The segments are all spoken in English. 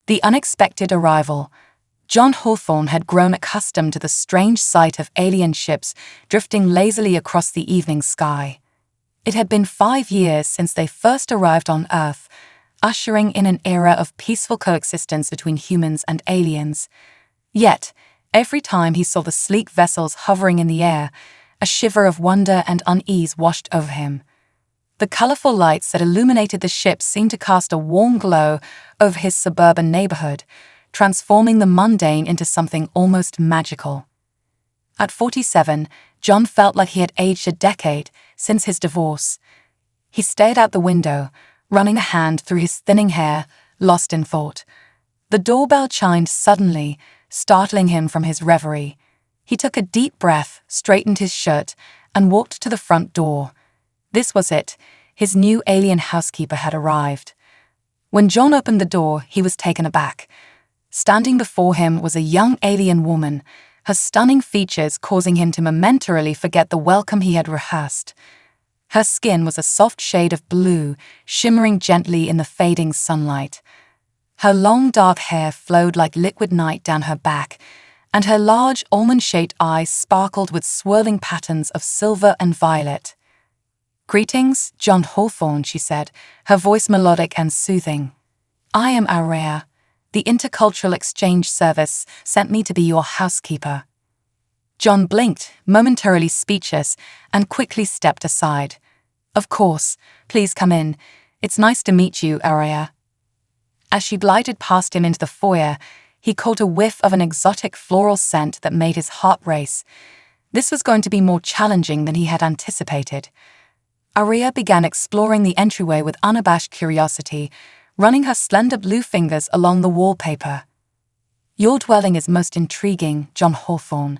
The unexpected arrival. John Hawthorne had grown accustomed to the strange sight of alien ships drifting lazily across the evening sky. It had been 5 years since they first arrived on Earth, ushering in an era of peaceful coexistence between humans and aliens. Yet, every time he saw the sleek vessels hovering in the air, a shiver of wonder and unease washed over him. The colorful lights that illuminated the ships seemed to cast a warm glow over his suburban neighborhood, transforming the mundane into something almost magical. At 47, John felt like he had aged a decade since his divorce. He stared out the window, running a hand through his thinning hair, lost in thought. The doorbell chimed suddenly, startling him from his reverie. He took a deep breath, straightened his shirt, and walked to the front door. This was it. His new alien housekeeper had arrived. When John opened the door, he was taken aback. Standing before him was a young alien woman, her stunning features causing him to momentarily forget the welcome he had rehearsed. Her skin was a soft shade of blue, shimmering gently in the fading sunlight. Her long dark hair flowed like liquid night down her back, and her large almond-shaped eyes sparkled with swirling patterns of silver and violet. "Greetings, John Hawthorne," she said, her voice melodic and soothing. "I am Aurea. The Intercultural Exchange Service sent me to be your housekeeper." John blinked, momentarily speechless, and quickly stepped aside. "Of course. Please come in. It's nice to meet you, Aurea." As she glided past him into the foyer, he caught a whiff of an exotic floral scent that made his heart race. This was going to be more challenging than he had anticipated. Aurea began exploring the entryway with unabashed curiosity, running her slender blue fingers along the wallpaper. "Your dwelling is most intriguing, John Hawthorne.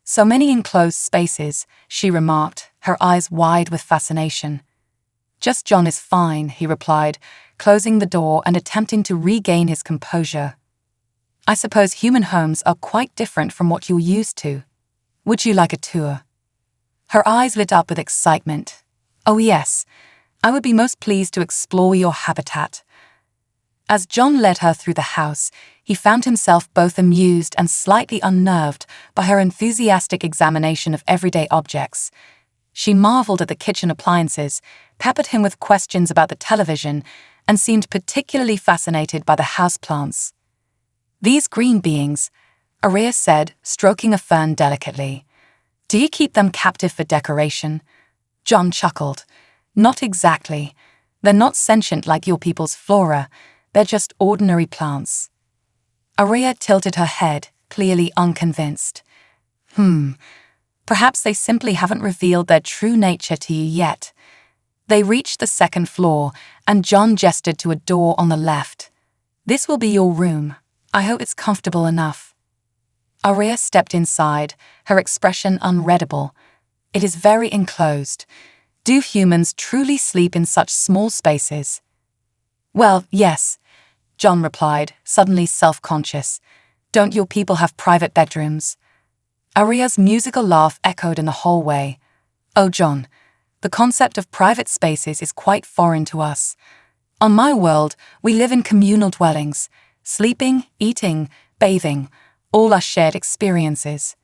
So many enclosed spaces," she remarked, her eyes wide with fascination. "Just John is fine," he replied, closing the door and attempting to regain his composure. "I suppose human homes are quite different from what you're used to. Would you like a tour?" Her eyes lit up with excitement. "Oh yes, I would be most pleased to explore your habitat." As John led her through the house, he found himself both amused and slightly unnerved by her enthusiastic examination of everyday objects. She marveled at the kitchen appliances, peppered him with questions about the television, and seemed particularly fascinated by the houseplants. "These green beings," Aurea said, stroking a fern delicately. "Do you keep them captive for decoration?" John chuckled. "Not exactly. They're not sentient like your people's flora. They're just ordinary plants." Aurea tilted her head, clearly unconvinced. Perhaps they simply haven't revealed their true nature to you yet." They reached the second floor, and John gestured to a door on the left. "This will be your room. I hope it's comfortable enough." Aurea stepped inside, her expression unreadable. "It is very enclosed. Do humans truly sleep in such small spaces?" "Well, yes," John replied, suddenly self-conscious. "Don't your people have private bedrooms?" Aurea's musical laugh echoed in the hallway. "Oh, John, the concept of private spaces is quite foreign to us. On my world, we live in communal dwellings. Sleeping, eating, bathing, all are shared experiences."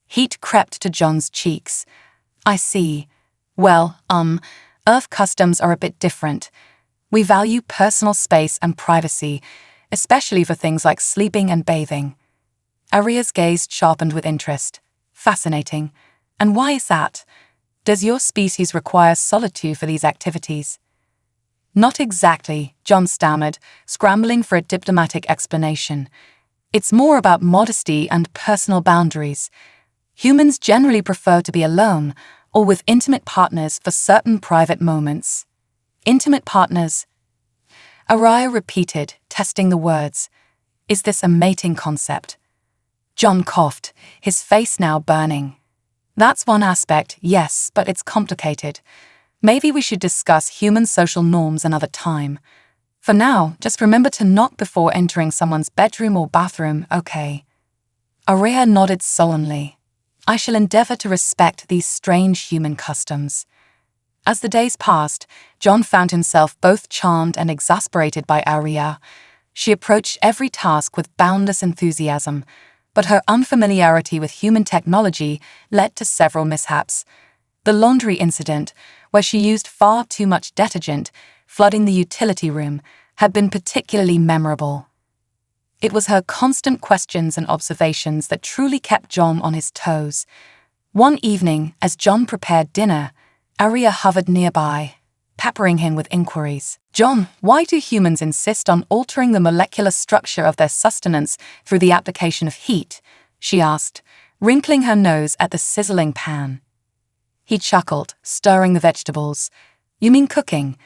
Heat crept to John's cheeks. "I see. Well, Earth customs are a bit different. We value personal space and privacy, especially for things like sleeping and bathing." Aurea's gaze sharpened with interest. "Fascinating. And why is that? Does your species require solitude for these activities?" "Not exactly," John stammered, scrambling for a diplomatic explanation. "It's more about modesty and personal boundaries. Humans generally prefer to be alone or with intimate partners for certain private moments." "Intimate partners?" Aurea repeated, testing the words. "Is this a mating concept?" John coughed, his face now burning. "That's one aspect, yes, but it's complicated. Maybe we should discuss human social norms another time. For now, just remember to knock before entering someone's bedroom or bathroom, okay?" Aurea nodded sullenly. "I shall endeavor to respect these strange human customs." As the days passed, John found himself both charmed and exasperated by Aurea. She approached every task with boundless enthusiasm, but her unfamiliarity with human technology led to several mishaps. The laundry incident, where she used far too much detergent, flooding the utility room, had been particularly memorable. It was her constant questions and observations that truly kept John on his toes. One evening, as John prepared dinner, Arya hovered nearby, peppering him with inquiries. "John, why do humans insist on altering the molecular structure of their sustenance through the application of heat?" she asked, wrinkling her nose at the sizzling pan. He chuckled, stirring the vegetables. "You mean cooking?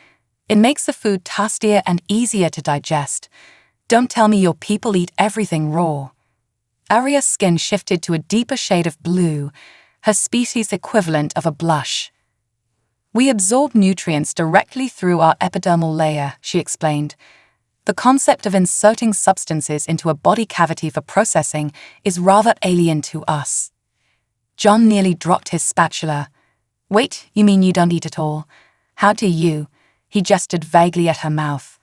It makes the food tastier and easier to digest. Don't tell me your people eat everything raw." Arya's skin shifted to a deeper shade of blue, her species equivalent of a blush. "We absorb nutrients directly through our epidermal layer," she explained. "The concept of inserting substances into a body cavity for processing is rather alien to us." John nearly dropped his spatula. "Wait, you mean you don't eat at all? How do you?" He gestured vaguely at her mouth.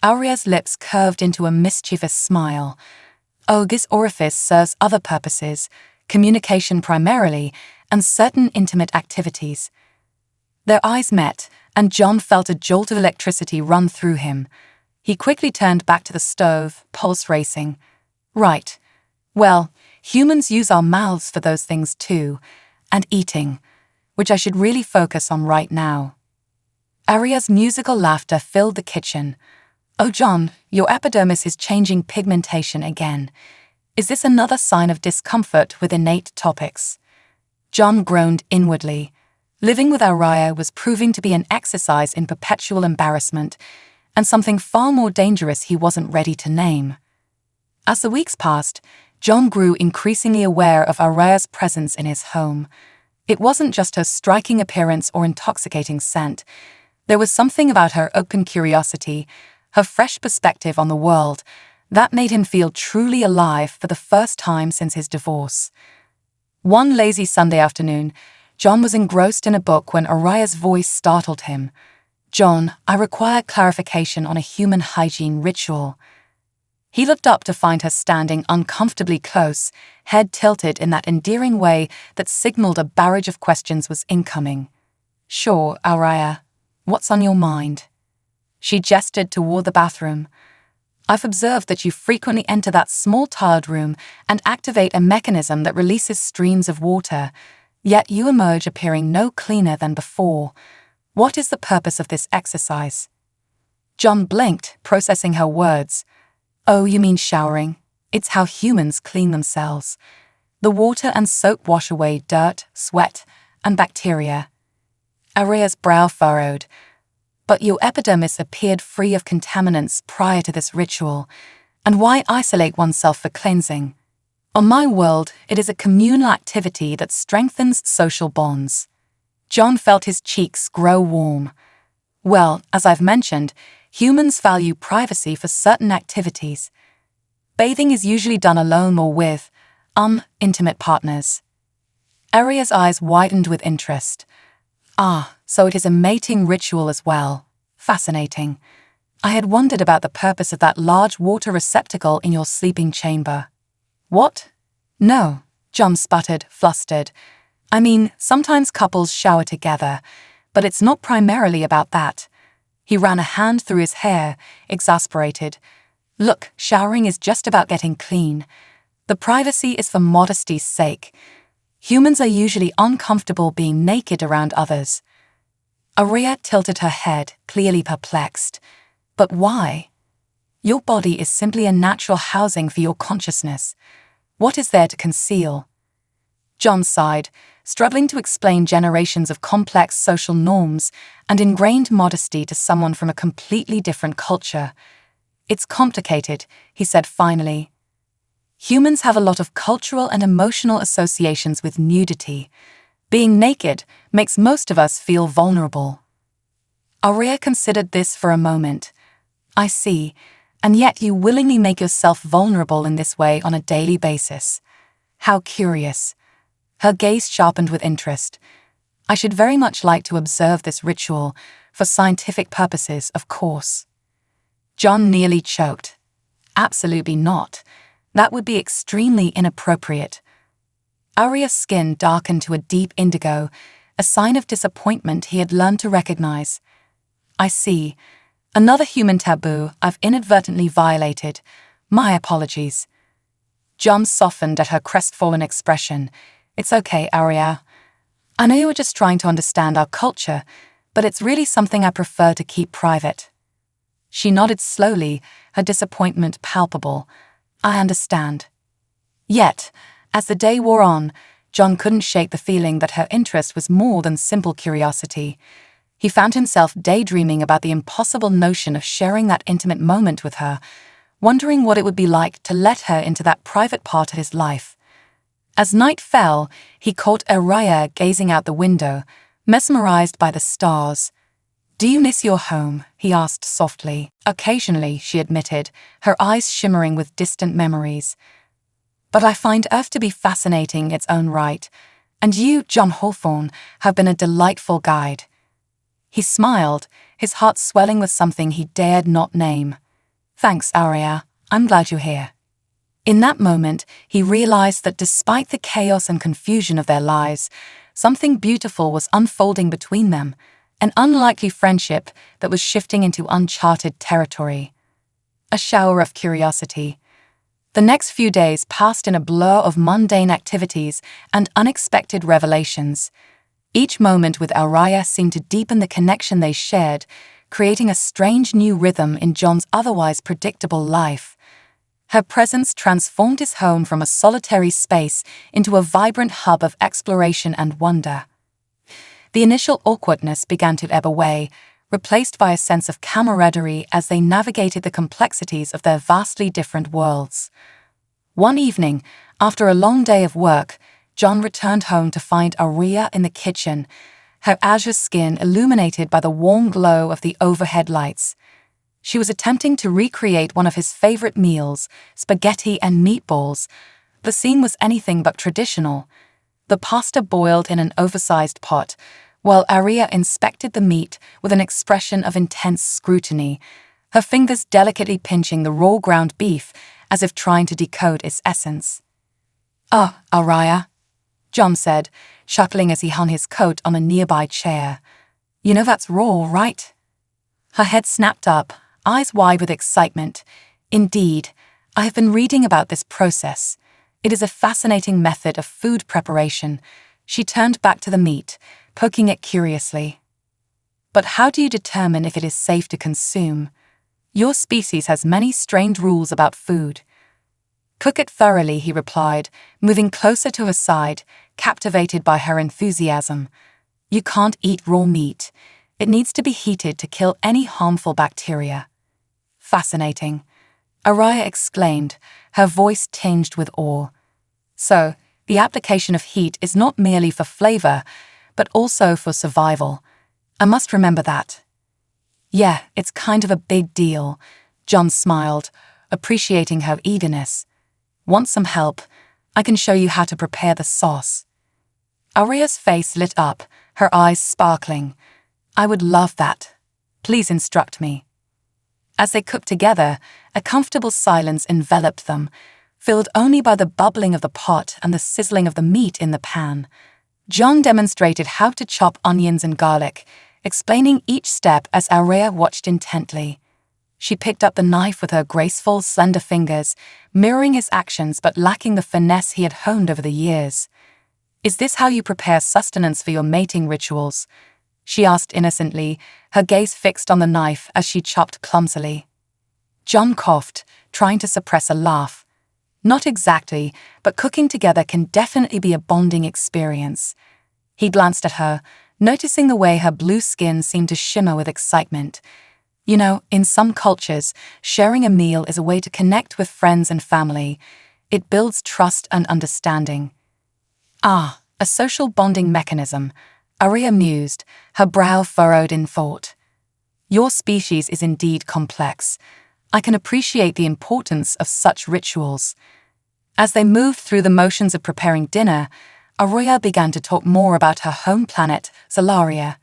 Arya's lips curved into a mischievous smile. "Oh, this orifice serves other purposes, communication primarily, and certain intimate activities." Their eyes met, and John felt a jolt of electricity run through him. He quickly turned back to the stove, pulse racing. "Right. Well, humans use our mouths for those things too, and eating, which I should really focus on right now." Arya's musical laughter filled the kitchen. "Oh, John, your epidermis is changing pigmentation again. Is this another sign of discomfort with innate topics?" John groaned inwardly. Living with Arya was proving to be an exercise in perpetual embarrassment, and something far more dangerous he wasn't ready to name. As the weeks passed, John grew increasingly aware of Arya's presence in his home. It wasn't just her striking appearance or intoxicating scent. There was something about her open curiosity, her fresh perspective on the world, that made him feel truly alive for the first time since his divorce. One lazy Sunday afternoon, John was engrossed in a book when Arya's voice startled him. "John, I require clarification on a human hygiene ritual." He looked up to find her standing uncomfortably close, head tilted in that endearing way that signaled a barrage of questions was incoming. "Sure, Arya. What's on your mind?" She gestured toward the bathroom. "I've observed that you frequently enter that small tiled room and activate a mechanism that releases streams of water. Yet you emerge appearing no cleaner than before. What is the purpose of this exercise?" John blinked, processing her words. "Oh, you mean showering? It's how humans clean themselves. The water and soap wash away dirt, sweat, and bacteria." Arya's brow furrowed. "But your epidermis appeared free of contaminants prior to this ritual. And why isolate oneself for cleansing? On my world, it is a communal activity that strengthens social bonds." John felt his cheeks grow warm. "Well, as I've mentioned, humans value privacy for certain activities. Bathing is usually done alone or with, intimate partners." Arya's eyes widened with interest. "Ah, so it is a mating ritual as well. Fascinating. I had wondered about the purpose of that large water receptacle in your sleeping chamber." "What? No," John sputtered, flustered. "I mean, sometimes couples shower together, but it's not primarily about that." He ran a hand through his hair, exasperated. "Look, showering is just about getting clean. The privacy is for modesty's sake. Humans are usually uncomfortable being naked around others." Arya tilted her head, clearly perplexed. "But why? Your body is simply a natural housing for your consciousness. What is there to conceal?" John sighed, struggling to explain generations of complex social norms and ingrained modesty to someone from a completely different culture. "It's complicated," he said finally. "Humans have a lot of cultural and emotional associations with nudity. Being naked makes most of us feel vulnerable." Arya considered this for a moment. "I see. And yet you willingly make yourself vulnerable in this way on a daily basis. How curious." Her gaze sharpened with interest. "I should very much like to observe this ritual, for scientific purposes, of course." John nearly choked. Absolutely not. That would be extremely inappropriate. Aria's skin darkened to a deep indigo, a sign of disappointment he had learned to recognize. I see. Another human taboo I've inadvertently violated. My apologies. John softened at her crestfallen expression. It's okay, Aria. I know you were just trying to understand our culture, but it's really something I prefer to keep private. She nodded slowly, her disappointment palpable. I understand. Yet, as the day wore on, John couldn't shake the feeling that her interest was more than simple curiosity. He found himself daydreaming about the impossible notion of sharing that intimate moment with her, wondering what it would be like to let her into that private part of his life. As night fell, he caught Aria gazing out the window, mesmerized by the stars. Do you miss your home? He asked softly. Occasionally, she admitted, her eyes shimmering with distant memories. But I find Earth to be fascinating in its own right, and you, John Hawthorne, have been a delightful guide. He smiled, his heart swelling with something he dared not name. Thanks, Aria. I'm glad you're here. In that moment, he realized that despite the chaos and confusion of their lives, something beautiful was unfolding between them, an unlikely friendship that was shifting into uncharted territory. A shower of curiosity. The next few days passed in a blur of mundane activities and unexpected revelations. Each moment with Aria seemed to deepen the connection they shared, creating a strange new rhythm in John's otherwise predictable life. Her presence transformed his home from a solitary space into a vibrant hub of exploration and wonder. The initial awkwardness began to ebb away, replaced by a sense of camaraderie as they navigated the complexities of their vastly different worlds. One evening, after a long day of work, John returned home to find Aria in the kitchen, her azure skin illuminated by the warm glow of the overhead lights. She was attempting to recreate one of his favorite meals, spaghetti and meatballs. The scene was anything but traditional. The pasta boiled in an oversized pot, while Aria inspected the meat with an expression of intense scrutiny, her fingers delicately pinching the raw ground beef as if trying to decode its essence. "Oh, Aria," John said, chuckling as he hung his coat on a nearby chair. "You know that's raw, right?" Her head snapped up, eyes wide with excitement. "Indeed, I have been reading about this process. It is a fascinating method of food preparation." She turned back to the meat, poking it curiously. "But how do you determine if it is safe to consume? Your species has many strange rules about food." "Cook it thoroughly," he replied, moving closer to her side, captivated by her enthusiasm. "You can't eat raw meat. It needs to be heated to kill any harmful bacteria." "Fascinating," Aria exclaimed, her voice tinged with awe. "So, the application of heat is not merely for flavor, but also for survival. I must remember that." "Yeah, it's kind of a big deal," John smiled, appreciating her eagerness. "Want some help? I can show you how to prepare the sauce." Aria's face lit up, her eyes sparkling. "I would love that. Please instruct me." As they cooked together, a comfortable silence enveloped them, filled only by the bubbling of the pot and the sizzling of the meat in the pan. John demonstrated how to chop onions and garlic, explaining each step as Aria watched intently. She picked up the knife with her graceful, slender fingers, mirroring his actions but lacking the finesse he had honed over the years. "Is this how you prepare sustenance for your mating rituals?" she asked innocently, her gaze fixed on the knife as she chopped clumsily. John coughed, trying to suppress a laugh. "Not exactly, but cooking together can definitely be a bonding experience." He glanced at her, noticing the way her blue skin seemed to shimmer with excitement. "You know, in some cultures, sharing a meal is a way to connect with friends and family. It builds trust and understanding." "Ah, a social bonding mechanism," Aria mused, her brow furrowed in thought. "Your species is indeed complex. I can appreciate the importance of such rituals." As they moved through the motions of preparing dinner, Aria began to talk more about her home planet, Zolaria.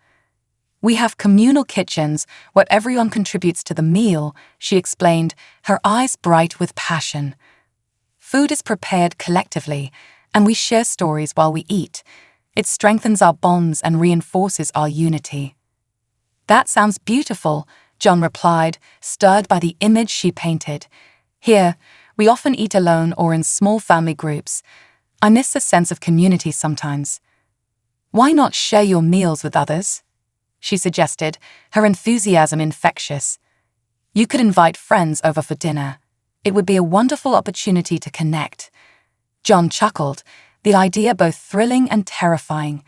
We have communal kitchens where everyone contributes to the meal, she explained, her eyes bright with passion. Food is prepared collectively, and we share stories while we eat. It strengthens our bonds and reinforces our unity. That sounds beautiful, John replied, stirred by the image she painted. Here, we often eat alone or in small family groups. I miss the sense of community sometimes. Why not share your meals with others? She suggested, her enthusiasm infectious. You could invite friends over for dinner. It would be a wonderful opportunity to connect. John chuckled, the idea both thrilling and terrifying.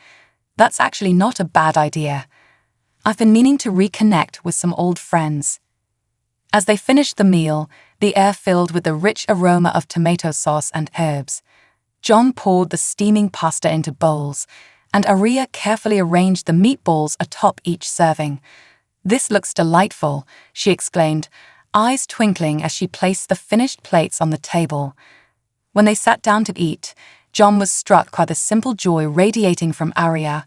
That's actually not a bad idea. I've been meaning to reconnect with some old friends. As they finished the meal, the air filled with the rich aroma of tomato sauce and herbs. John poured the steaming pasta into bowls, and Aria carefully arranged the meatballs atop each serving. This looks delightful, she exclaimed, eyes twinkling as she placed the finished plates on the table. When they sat down to eat, John was struck by the simple joy radiating from Aria.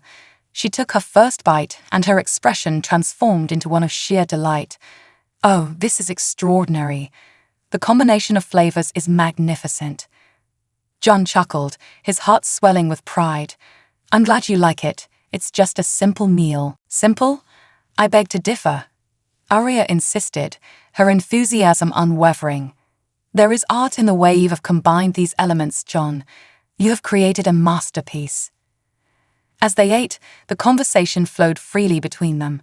She took her first bite, and her expression transformed into one of sheer delight. Oh, this is extraordinary. The combination of flavors is magnificent. John chuckled, his heart swelling with pride. I'm glad you like it. It's just a simple meal. Simple? I beg to differ. Aria insisted, her enthusiasm unwavering. There is art in the way you have combined these elements, John. You have created a masterpiece. As they ate, the conversation flowed freely between them.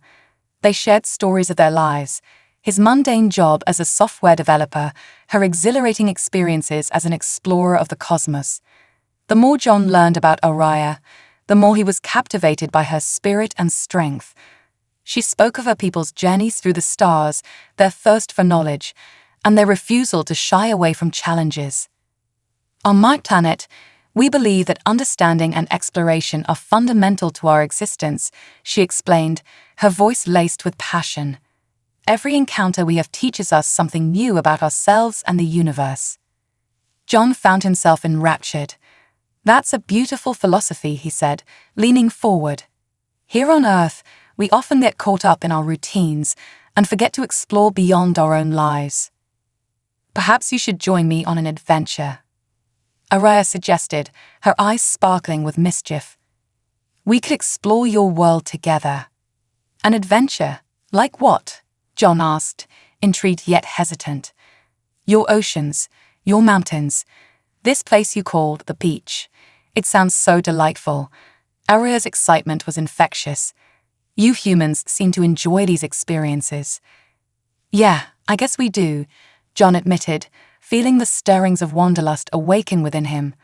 They shared stories of their lives, his mundane job as a software developer, her exhilarating experiences as an explorer of the cosmos. The more John learned about Aria, the more he was captivated by her spirit and strength. She spoke of her people's journeys through the stars, their thirst for knowledge, and their refusal to shy away from challenges. On my planet, we believe that understanding and exploration are fundamental to our existence, she explained, her voice laced with passion. Every encounter we have teaches us something new about ourselves and the universe. John found himself enraptured. That's a beautiful philosophy, he said, leaning forward. Here on Earth, we often get caught up in our routines and forget to explore beyond our own lives. Perhaps you should join me on an adventure, Aria suggested, her eyes sparkling with mischief. We could explore your world together. An adventure? Like what? John asked, intrigued yet hesitant. Your oceans, your mountains, this place you called the beach. It sounds so delightful. Aria's excitement was infectious. You humans seem to enjoy these experiences. Yeah, I guess we do, John admitted, feeling the stirrings of wanderlust awaken within him.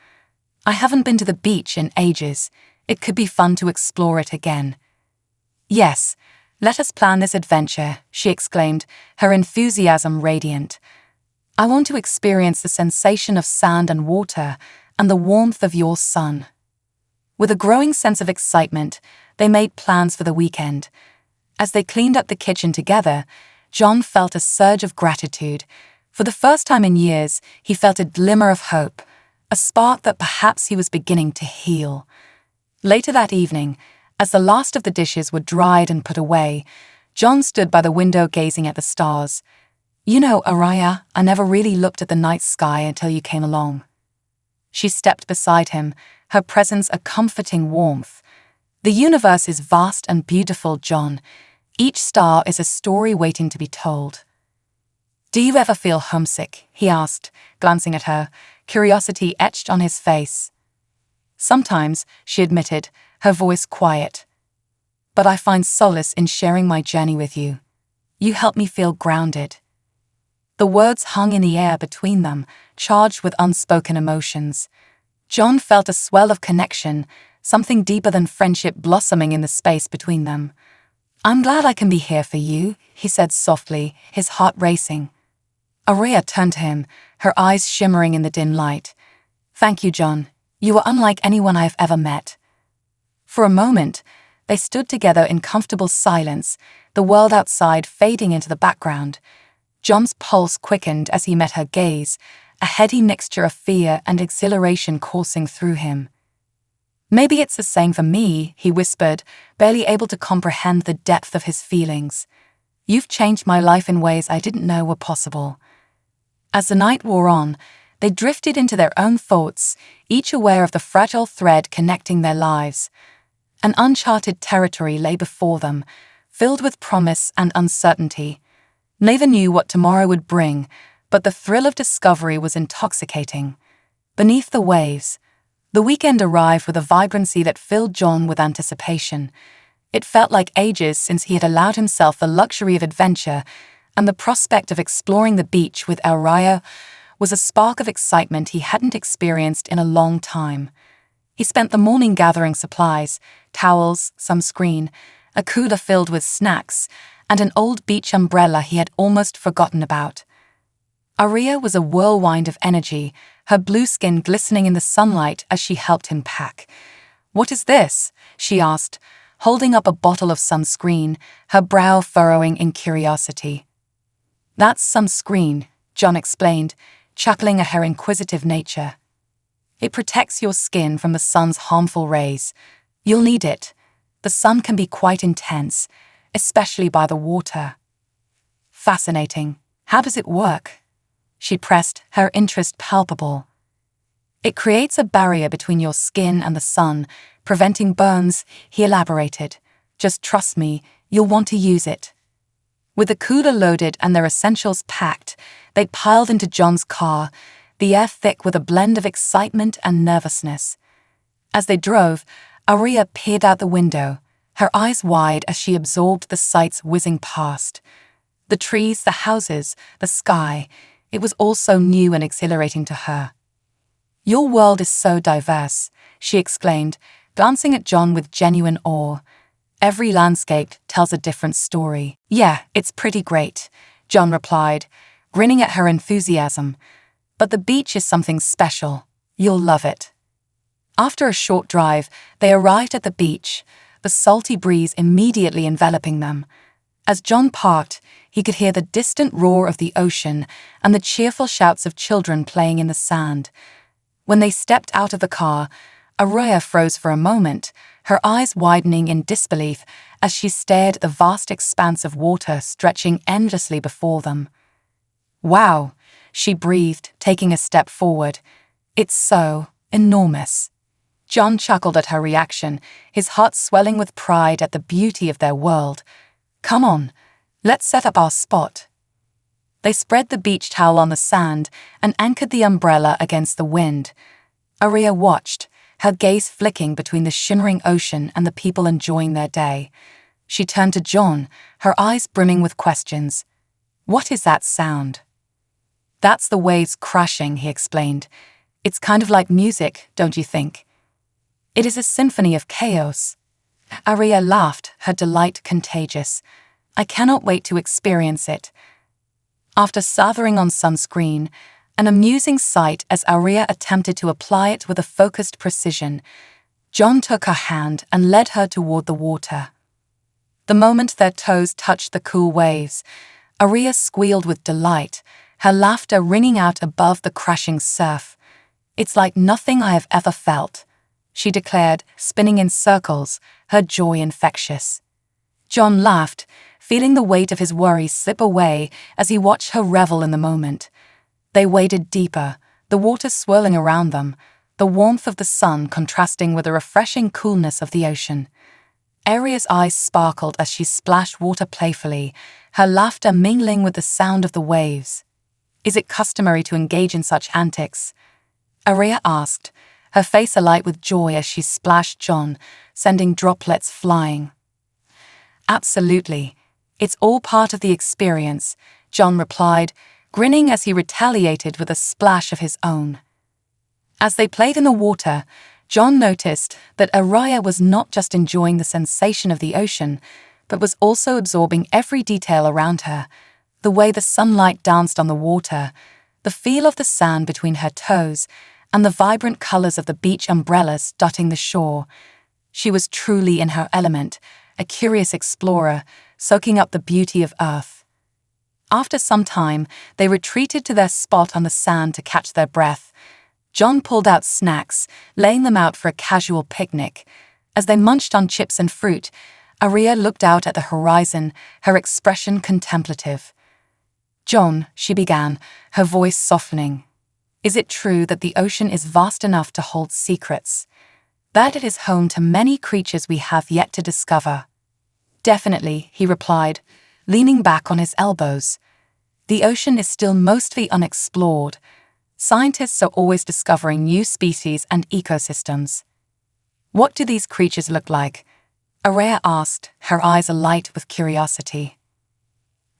I haven't been to the beach in ages. It could be fun to explore it again. Yes, let us plan this adventure, she exclaimed, her enthusiasm radiant. I want to experience the sensation of sand and water and the warmth of your sun. With a growing sense of excitement, they made plans for the weekend. As they cleaned up the kitchen together, John felt a surge of gratitude. For the first time in years, he felt a glimmer of hope, a spark that perhaps he was beginning to heal. Later that evening, as the last of the dishes were dried and put away, John stood by the window gazing at the stars. You know, Aria, I never really looked at the night sky until you came along. She stepped beside him, her presence a comforting warmth. The universe is vast and beautiful, John. Each star is a story waiting to be told. Do you ever feel homesick? He asked, glancing at her, curiosity etched on his face. Sometimes, she admitted, her voice quiet. But I find solace in sharing my journey with you. You help me feel grounded. The words hung in the air between them, charged with unspoken emotions. John felt a swell of connection, something deeper than friendship blossoming in the space between them. I'm glad I can be here for you, he said softly, his heart racing. Aria turned to him, her eyes shimmering in the dim light. Thank you, John. You are unlike anyone I have ever met. For a moment, they stood together in comfortable silence, the world outside fading into the background. John's pulse quickened as he met her gaze, a heady mixture of fear and exhilaration coursing through him. Maybe it's the same for me, he whispered, barely able to comprehend the depth of his feelings. You've changed my life in ways I didn't know were possible. As the night wore on, they drifted into their own thoughts, each aware of the fragile thread connecting their lives. An uncharted territory lay before them, filled with promise and uncertainty. Neither knew what tomorrow would bring, but the thrill of discovery was intoxicating. Beneath the waves, the weekend arrived with a vibrancy that filled John with anticipation. It felt like ages since he had allowed himself the luxury of adventure, and the prospect of exploring the beach with Araya was a spark of excitement he hadn't experienced in a long time. He spent the morning gathering supplies, towels, some screen, a cooler filled with snacks, and an old beach umbrella he had almost forgotten about. Araya was a whirlwind of energy, her blue skin glistening in the sunlight as she helped him pack. "What is this?" she asked, holding up a bottle of sunscreen, her brow furrowing in curiosity. "That's sunscreen," John explained, chuckling at her inquisitive nature. "It protects your skin from the sun's harmful rays. You'll need it. The sun can be quite intense, especially by the water." "Fascinating. How does it work?" She pressed, her interest palpable. "It creates a barrier between your skin and the sun, preventing burns," he elaborated. "Just trust me, you'll want to use it." With the cooler loaded and their essentials packed, they piled into John's car, the air thick with a blend of excitement and nervousness. As they drove, Araya peered out the window, her eyes wide as she absorbed the sights whizzing past. The trees, the houses, the sky, it was all so new and exhilarating to her. "Your world is so diverse," she exclaimed, glancing at John with genuine awe. "Every landscape tells a different story." "Yeah, it's pretty great," John replied, grinning at her enthusiasm. "But the beach is something special. You'll love it." After a short drive, they arrived at the beach, the salty breeze immediately enveloping them. As John parked, he could hear the distant roar of the ocean and the cheerful shouts of children playing in the sand. When they stepped out of the car, Araya froze for a moment, her eyes widening in disbelief as she stared at the vast expanse of water stretching endlessly before them. "Wow," she breathed, taking a step forward. "It's so enormous." John chuckled at her reaction, his heart swelling with pride at the beauty of their world. "Come on, let's set up our spot." They spread the beach towel on the sand and anchored the umbrella against the wind. Araya watched, her gaze flicking between the shimmering ocean and the people enjoying their day. She turned to John, her eyes brimming with questions. "What is that sound?" "That's the waves crashing," he explained. "It's kind of like music, don't you think? It is a symphony of chaos." Araya laughed, her delight contagious. "I cannot wait to experience it." After slathering on sunscreen, an amusing sight as Araya attempted to apply it with a focused precision, John took her hand and led her toward the water. The moment their toes touched the cool waves, Araya squealed with delight, her laughter ringing out above the crashing surf. "It's like nothing I have ever felt," she declared, spinning in circles, her joy infectious. John laughed, feeling the weight of his worries slip away as he watched her revel in the moment. They waded deeper, the water swirling around them, the warmth of the sun contrasting with the refreshing coolness of the ocean. Araya's eyes sparkled as she splashed water playfully, her laughter mingling with the sound of the waves. "Is it customary to engage in such antics?" Araya asked, her face alight with joy as she splashed John, sending droplets flying. "Absolutely. It's all part of the experience," John replied, grinning as he retaliated with a splash of his own. As they played in the water, John noticed that Araya was not just enjoying the sensation of the ocean, but was also absorbing every detail around her, the way the sunlight danced on the water, the feel of the sand between her toes, and the vibrant colors of the beach umbrellas dotting the shore. She was truly in her element, a curious explorer, soaking up the beauty of Earth. After some time, they retreated to their spot on the sand to catch their breath. John pulled out snacks, laying them out for a casual picnic. As they munched on chips and fruit, Aria looked out at the horizon, her expression contemplative. "John," she began, her voice softening, "is it true that the ocean is vast enough to hold secrets? That it is home to many creatures we have yet to discover?" "Definitely," he replied, leaning back on his elbows. "The ocean is still mostly unexplored. Scientists are always discovering new species and ecosystems." "What do these creatures look like?" Aria asked, her eyes alight with curiosity.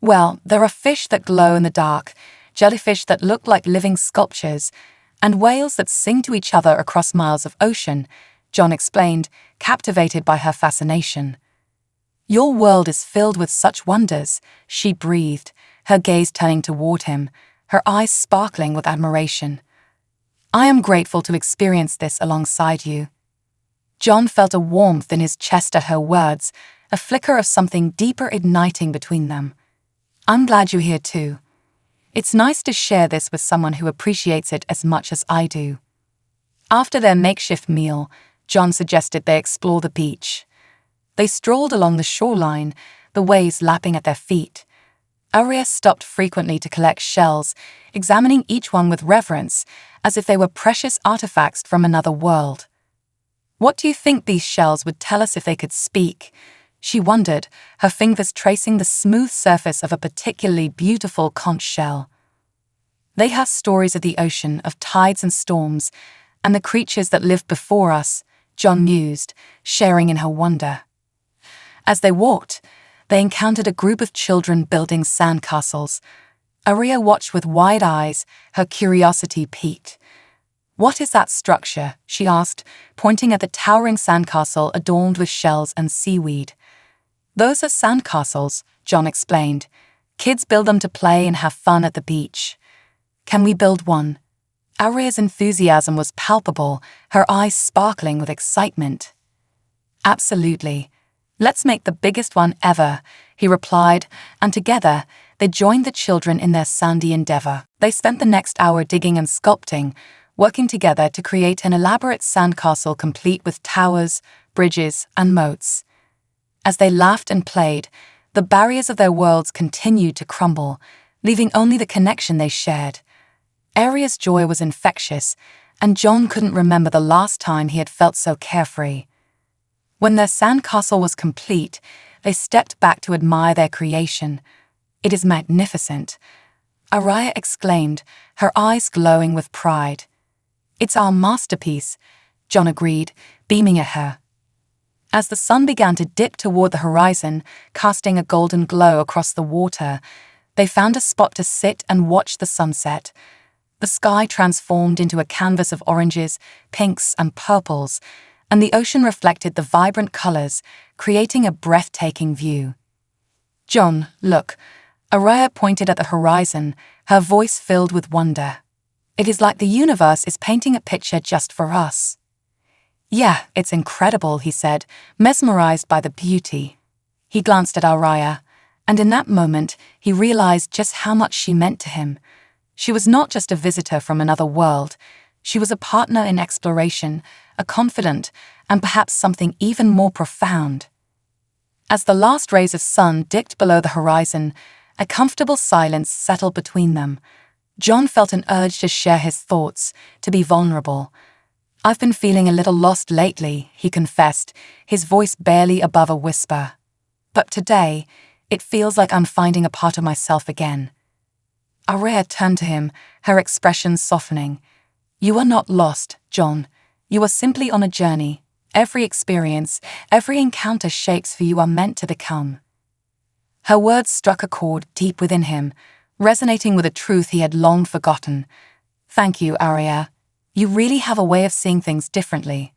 "Well, there are fish that glow in the dark, jellyfish that look like living sculptures, and whales that sing to each other across miles of ocean," John explained, captivated by her fascination. "Your world is filled with such wonders," she breathed, her gaze turning toward him, her eyes sparkling with admiration. "I am grateful to experience this alongside you." John felt a warmth in his chest at her words, a flicker of something deeper igniting between them. "I'm glad you're here too. It's nice to share this with someone who appreciates it as much as I do." After their makeshift meal, John suggested they explore the beach. They strolled along the shoreline, the waves lapping at their feet. Aria stopped frequently to collect shells, examining each one with reverence, as if they were precious artifacts from another world. "What do you think these shells would tell us if they could speak?" she wondered, her fingers tracing the smooth surface of a particularly beautiful conch shell. "They have stories of the ocean, of tides and storms, and the creatures that lived before us," John mused, sharing in her wonder. As they walked, they encountered a group of children building sandcastles. Aria watched with wide eyes, her curiosity piqued. "What is that structure?" she asked, pointing at the towering sandcastle adorned with shells and seaweed. "Those are sandcastles," John explained. "Kids build them to play and have fun at the beach." "Can we build one?" Aria's enthusiasm was palpable, her eyes sparkling with excitement. "Absolutely. Let's make the biggest one ever," he replied, and together they joined the children in their sandy endeavor. They spent the next hour digging and sculpting, working together to create an elaborate sandcastle complete with towers, bridges, and moats. As they laughed and played, the barriers of their worlds continued to crumble, leaving only the connection they shared. Aria's joy was infectious, and John couldn't remember the last time he had felt so carefree. When their sandcastle was complete, they stepped back to admire their creation. "It is magnificent," Aria exclaimed, her eyes glowing with pride. "It's our masterpiece," John agreed, beaming at her. As the sun began to dip toward the horizon, casting a golden glow across the water, they found a spot to sit and watch the sunset. The sky transformed into a canvas of oranges, pinks, and purples, and the ocean reflected the vibrant colors, creating a breathtaking view. "John, look," Aria pointed at the horizon, her voice filled with wonder. "It is like the universe is painting a picture just for us." "Yeah, it's incredible," he said, mesmerized by the beauty. He glanced at Aria, and in that moment he realized just how much she meant to him. She was not just a visitor from another world. She was a partner in exploration, a confidant, and perhaps something even more profound. As the last rays of sun dipped below the horizon, a comfortable silence settled between them. John felt an urge to share his thoughts, to be vulnerable. "I've been feeling a little lost lately," he confessed, his voice barely above a whisper. "But today, it feels like I'm finding a part of myself again." Aria turned to him, her expression softening. "You are not lost, John. You are simply on a journey. Every experience, every encounter shapes who you are meant to become." Her words struck a chord deep within him, resonating with a truth he had long forgotten. "Thank you, Aria. You really have a way of seeing things differently."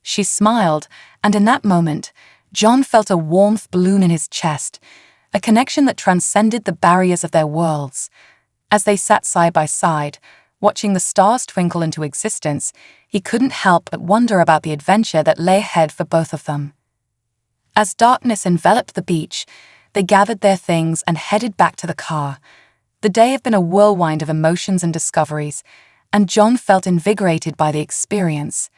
She smiled, and in that moment, John felt a warmth balloon in his chest, a connection that transcended the barriers of their worlds. As they sat side by side, watching the stars twinkle into existence, he couldn't help but wonder about the adventure that lay ahead for both of them. As darkness enveloped the beach, they gathered their things and headed back to the car. The day had been a whirlwind of emotions and discoveries, and John felt invigorated by the experience.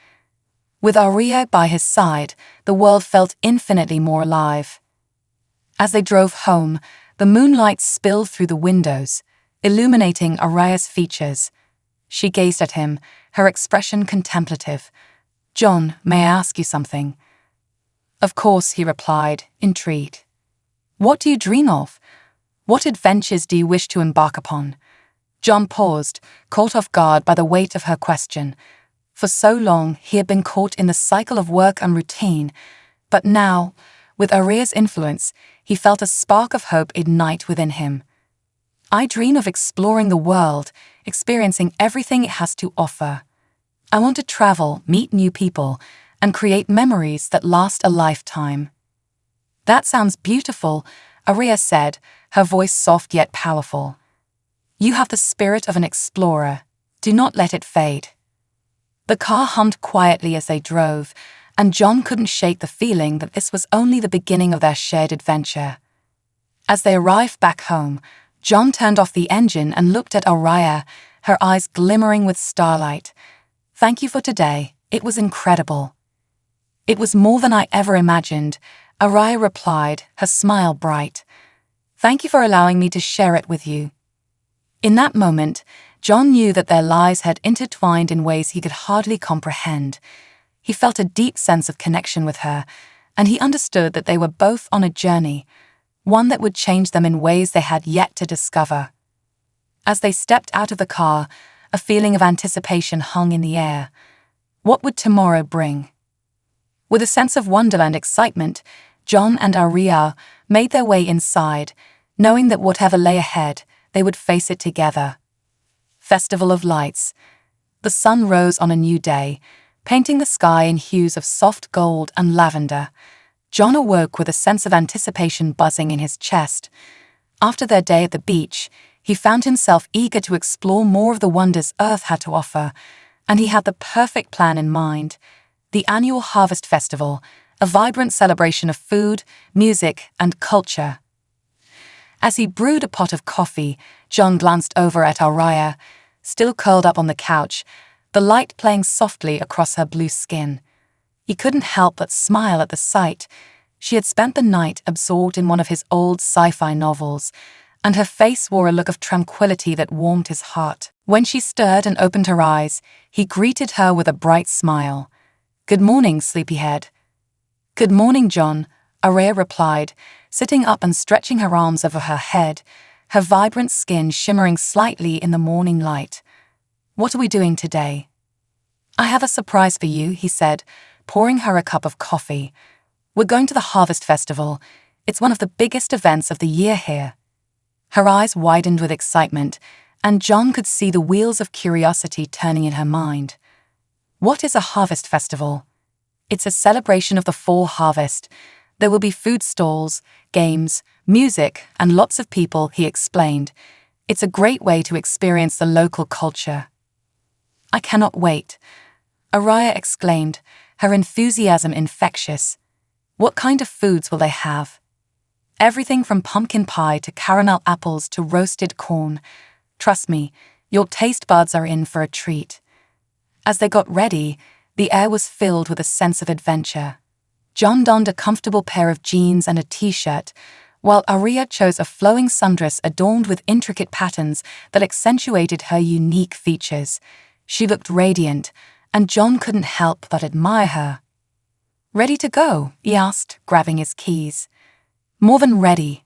With Aria by his side, the world felt infinitely more alive. As they drove home, the moonlight spilled through the windows, illuminating Aria's features. She gazed at him, her expression contemplative. "John, may I ask you something?" "Of course," he replied, intrigued. "What do you dream of? What adventures do you wish to embark upon?" John paused, caught off guard by the weight of her question. For so long, he had been caught in the cycle of work and routine, but now, with Aria's influence, he felt a spark of hope ignite within him. "I dream of exploring the world, experiencing everything it has to offer. I want to travel, meet new people, and create memories that last a lifetime." "That sounds beautiful," Aria said, her voice soft yet powerful. "You have the spirit of an explorer. Do not let it fade." The car hummed quietly as they drove, and John couldn't shake the feeling that this was only the beginning of their shared adventure. As they arrived back home, John turned off the engine and looked at Aria, her eyes glimmering with starlight. "Thank you for today. It was incredible." "It was more than I ever imagined," Aria replied, her smile bright. "Thank you for allowing me to share it with you." In that moment, John knew that their lives had intertwined in ways he could hardly comprehend. He felt a deep sense of connection with her, and he understood that they were both on a journey, one that would change them in ways they had yet to discover. As they stepped out of the car, a feeling of anticipation hung in the air. What would tomorrow bring? With a sense of wonder and excitement, John and Aria made their way inside, knowing that whatever lay ahead, they would face it together. Festival of Lights. The sun rose on a new day, painting the sky in hues of soft gold and lavender. John awoke with a sense of anticipation buzzing in his chest. After their day at the beach, he found himself eager to explore more of the wonders Earth had to offer, and he had the perfect plan in mind: the annual Harvest Festival, a vibrant celebration of food, music, and culture. As he brewed a pot of coffee, John glanced over at Aria, still curled up on the couch, the light playing softly across her blue skin. He couldn't help but smile at the sight. She had spent the night absorbed in one of his old sci-fi novels, and her face wore a look of tranquility that warmed his heart. When she stirred and opened her eyes, he greeted her with a bright smile. "Good morning, sleepyhead." "Good morning, John," Aria replied, sitting up and stretching her arms over her head, her vibrant skin shimmering slightly in the morning light. "What are we doing today?" "I have a surprise for you," he said, pouring her a cup of coffee. "We're going to the Harvest Festival. It's one of the biggest events of the year here." Her eyes widened with excitement, and John could see the wheels of curiosity turning in her mind. "What is a harvest festival?" "It's a celebration of the fall harvest. There will be food stalls, games, music, and lots of people," he explained. "It's a great way to experience the local culture." "I cannot wait," Aria exclaimed, her enthusiasm infectious. "What kind of foods will they have?" "Everything from pumpkin pie to caramel apples to roasted corn. Trust me, your taste buds are in for a treat." As they got ready, the air was filled with a sense of adventure. John donned a comfortable pair of jeans and a t-shirt, while Aria chose a flowing sundress adorned with intricate patterns that accentuated her unique features. She looked radiant, and John couldn't help but admire her. "Ready to go?" he asked, grabbing his keys. "More than ready,"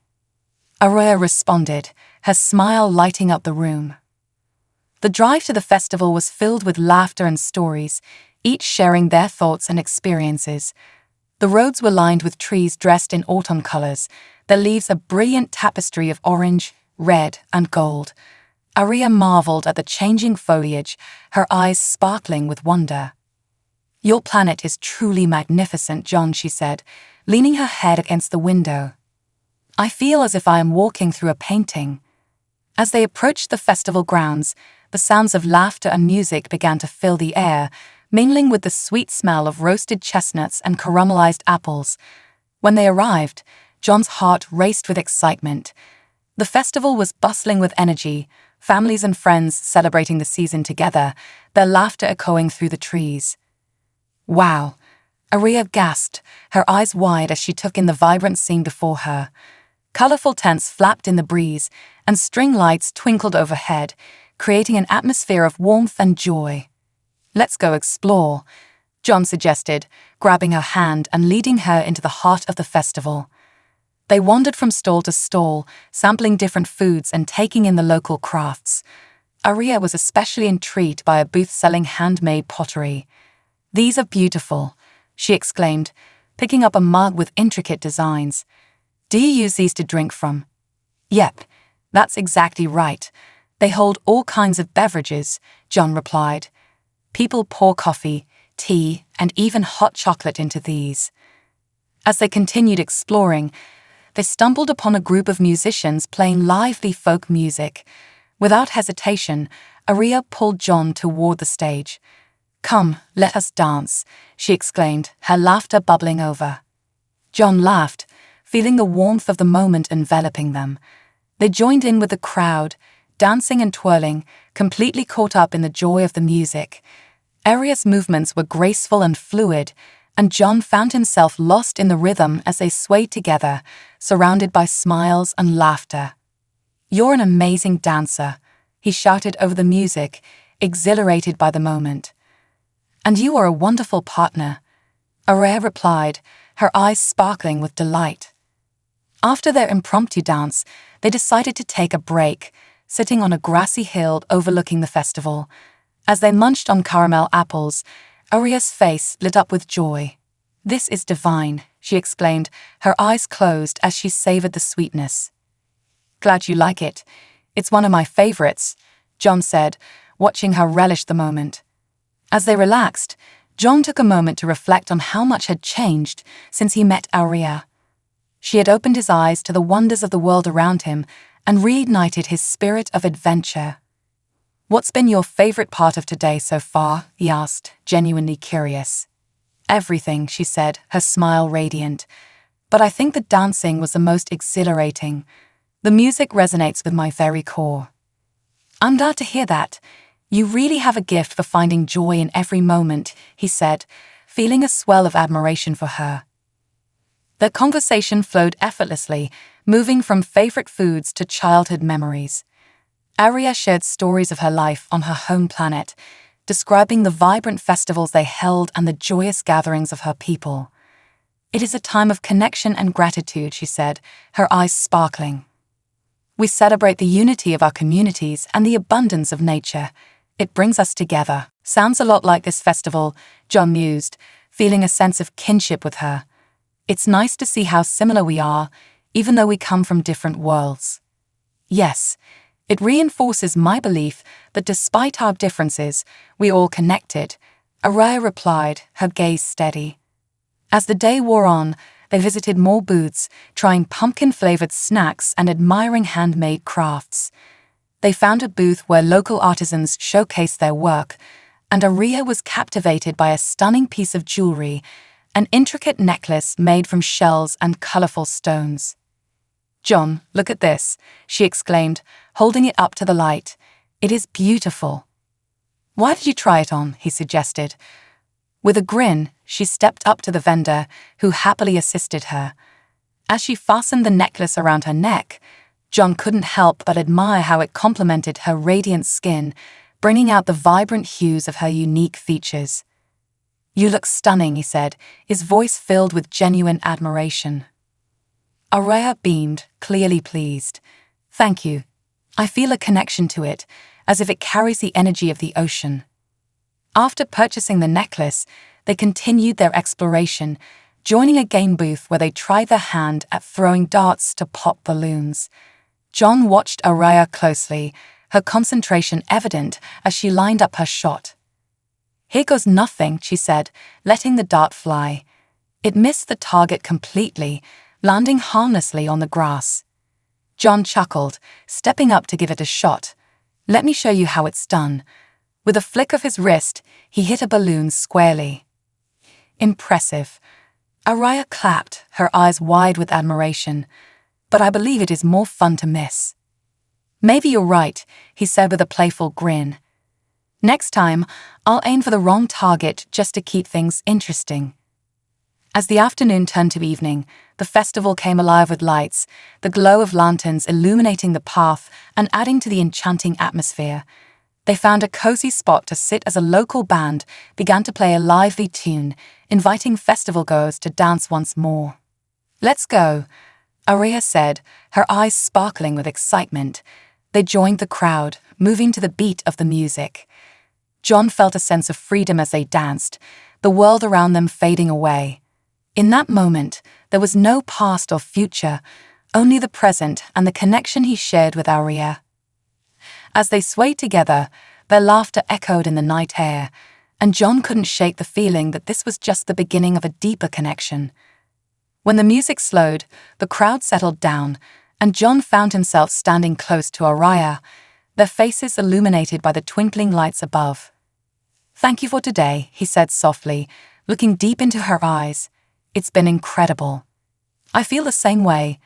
Aria responded, her smile lighting up the room. The drive to the festival was filled with laughter and stories, each sharing their thoughts and experiences. The roads were lined with trees dressed in autumn colors, their leaves a brilliant tapestry of orange, red, and gold. Aria marveled at the changing foliage, her eyes sparkling with wonder. "Your planet is truly magnificent, John," she said, leaning her head against the window. "I feel as if I am walking through a painting." As they approached the festival grounds, the sounds of laughter and music began to fill the air, mingling with the sweet smell of roasted chestnuts and caramelized apples. When they arrived, John's heart raced with excitement. The festival was bustling with energy, families and friends celebrating the season together, their laughter echoing through the trees. Wow! Aria gasped, her eyes wide as she took in the vibrant scene before her. Colorful tents flapped in the breeze, and string lights twinkled overhead, creating an atmosphere of warmth and joy. "Let's go explore," John suggested, grabbing her hand and leading her into the heart of the festival. They wandered from stall to stall, sampling different foods and taking in the local crafts. Aria was especially intrigued by a booth selling handmade pottery. "These are beautiful," she exclaimed, picking up a mug with intricate designs. "Do you use these to drink from?" "Yep, that's exactly right. They hold all kinds of beverages," John replied. "People pour coffee, tea, and even hot chocolate into these." As they continued exploring, they stumbled upon a group of musicians playing lively folk music. Without hesitation, Aria pulled John toward the stage. "Come, let us dance," she exclaimed, her laughter bubbling over. John laughed, feeling the warmth of the moment enveloping them. They joined in with the crowd, dancing and twirling, completely caught up in the joy of the music. Aria's movements were graceful and fluid, and John found himself lost in the rhythm as they swayed together, surrounded by smiles and laughter. "You're an amazing dancer," he shouted over the music, exhilarated by the moment. "And you are a wonderful partner," Aria replied, her eyes sparkling with delight. After their impromptu dance, they decided to take a break, sitting on a grassy hill overlooking the festival. As they munched on caramel apples, Aria's face lit up with joy. "This is divine," she exclaimed, her eyes closed as she savored the sweetness. "Glad you like it. It's one of my favorites," John said, watching her relish the moment. As they relaxed, John took a moment to reflect on how much had changed since he met Aria. She had opened his eyes to the wonders of the world around him and reignited his spirit of adventure. "What's been your favorite part of today so far?" he asked, genuinely curious. "Everything," she said, her smile radiant. "But I think the dancing was the most exhilarating. The music resonates with my very core." "I'm glad to hear that. You really have a gift for finding joy in every moment," he said, feeling a swell of admiration for her. Their conversation flowed effortlessly, moving from favorite foods to childhood memories. Aria shared stories of her life on her home planet, describing the vibrant festivals they held and the joyous gatherings of her people. "It is a time of connection and gratitude," she said, her eyes sparkling. "We celebrate the unity of our communities and the abundance of nature. It brings us together." "Sounds a lot like this festival," John mused, feeling a sense of kinship with her. "It's nice to see how similar we are, even though we come from different worlds." "Yes, it reinforces my belief that despite our differences, we're all connected," Aria replied, her gaze steady. As the day wore on, they visited more booths, trying pumpkin-flavored snacks and admiring handmade crafts. They found a booth where local artisans showcased their work, and Aria was captivated by a stunning piece of jewelry, an intricate necklace made from shells and colorful stones. "John, look at this," she exclaimed, holding it up to the light. "It is beautiful." "Why did you try it on?" he suggested. With a grin, she stepped up to the vendor, who happily assisted her. As she fastened the necklace around her neck, John couldn't help but admire how it complemented her radiant skin, bringing out the vibrant hues of her unique features. "You look stunning," he said, his voice filled with genuine admiration. Aria beamed, clearly pleased. "Thank you. I feel a connection to it, as if it carries the energy of the ocean." After purchasing the necklace, they continued their exploration, joining a game booth where they tried their hand at throwing darts to pop balloons. John watched Aria closely, her concentration evident as she lined up her shot. "Here goes nothing," she said, letting the dart fly. It missed the target completely, landing harmlessly on the grass. John chuckled, stepping up to give it a shot. "Let me show you how it's done." With a flick of his wrist, he hit a balloon squarely. "Impressive." Aria clapped, her eyes wide with admiration. "But I believe it is more fun to miss." Maybe you're right, he said with a playful grin. Next time, I'll aim for the wrong target just to keep things interesting. As the afternoon turned to evening, the festival came alive with lights, the glow of lanterns illuminating the path and adding to the enchanting atmosphere. They found a cozy spot to sit as a local band began to play a lively tune, inviting festival-goers to dance once more. "Let's go," Aria said, her eyes sparkling with excitement. They joined the crowd, moving to the beat of the music. John felt a sense of freedom as they danced, the world around them fading away. In that moment, there was no past or future, only the present and the connection he shared with Aria. As they swayed together, their laughter echoed in the night air, and John couldn't shake the feeling that this was just the beginning of a deeper connection. When the music slowed, the crowd settled down, and John found himself standing close to Aria, their faces illuminated by the twinkling lights above. "Thank you for today," he said softly, looking deep into her eyes. "It's been incredible." "I feel the same way,"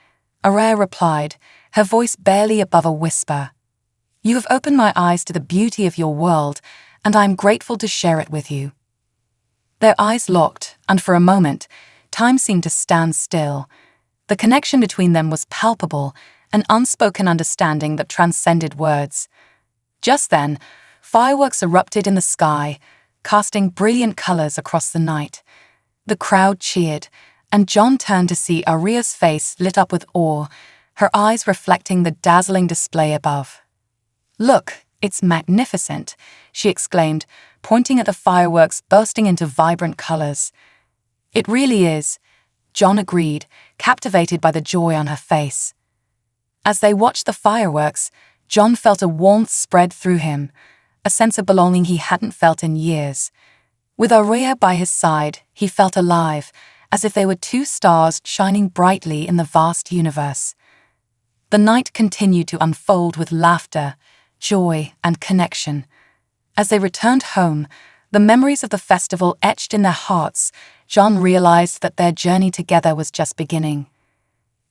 Aria replied, her voice barely above a whisper. "You have opened my eyes to the beauty of your world, and I am grateful to share it with you." Their eyes locked, and for a moment, time seemed to stand still. The connection between them was palpable, an unspoken understanding that transcended words. Just then, fireworks erupted in the sky, casting brilliant colors across the night. The crowd cheered, and John turned to see Aria's face lit up with awe, her eyes reflecting the dazzling display above. "Look, it's magnificent," she exclaimed, pointing at the fireworks bursting into vibrant colors. "It really is," John agreed, captivated by the joy on her face. As they watched the fireworks, John felt a warmth spread through him, a sense of belonging he hadn't felt in years. With Aria by his side, he felt alive, as if they were two stars shining brightly in the vast universe. The night continued to unfold with laughter, joy, and connection. As they returned home, the memories of the festival etched in their hearts, John realized that their journey together was just beginning.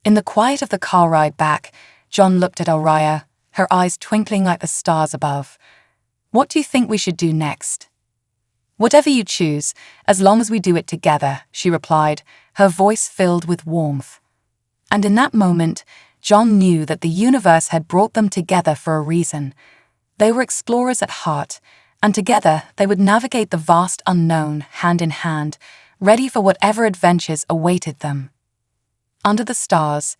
In the quiet of the car ride back, John looked at Aria, her eyes twinkling like the stars above. "What do you think we should do next?" "Whatever you choose, as long as we do it together," she replied, her voice filled with warmth. And in that moment, John knew that the universe had brought them together for a reason. They were explorers at heart, and together they would navigate the vast unknown hand in hand, ready for whatever adventures awaited them. Under the stars,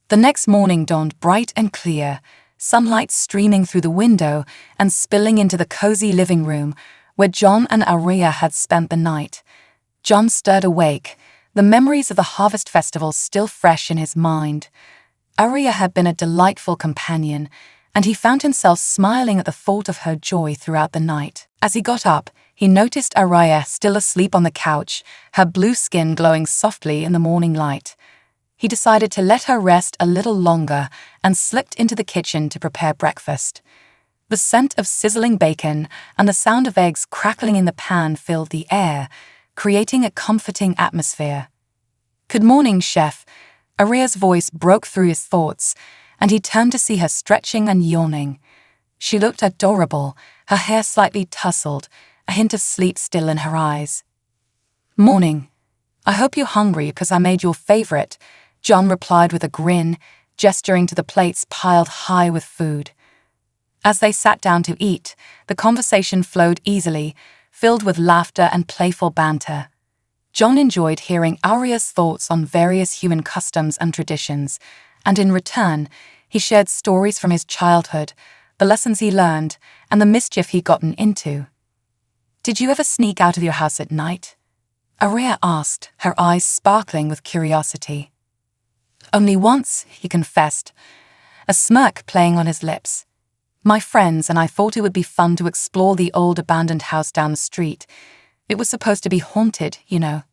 the next morning dawned bright and clear, sunlight streaming through the window and spilling into the cozy living room where John and Aria had spent the night. John stirred awake, the memories of the harvest festival still fresh in his mind. Aria had been a delightful companion, and he found himself smiling at the thought of her joy throughout the night. As he got up, he noticed Aria still asleep on the couch, her blue skin glowing softly in the morning light. He decided to let her rest a little longer and slipped into the kitchen to prepare breakfast. The scent of sizzling bacon and the sound of eggs crackling in the pan filled the air, creating a comforting atmosphere. "Good morning, chef." Aria's voice broke through his thoughts, and he turned to see her stretching and yawning. She looked adorable, her hair slightly tousled, a hint of sleep still in her eyes. "Morning. I hope you're hungry because I made your favorite," John replied with a grin, gesturing to the plates piled high with food. As they sat down to eat, the conversation flowed easily, filled with laughter and playful banter. John enjoyed hearing Aria's thoughts on various human customs and traditions, and in return, he shared stories from his childhood, the lessons he learned, and the mischief he'd gotten into. "Did you ever sneak out of your house at night?" Aria asked, her eyes sparkling with curiosity. "Only once," he confessed, a smirk playing on his lips. "My friends and I thought it would be fun to explore the old abandoned house down the street. It was supposed to be haunted, you know."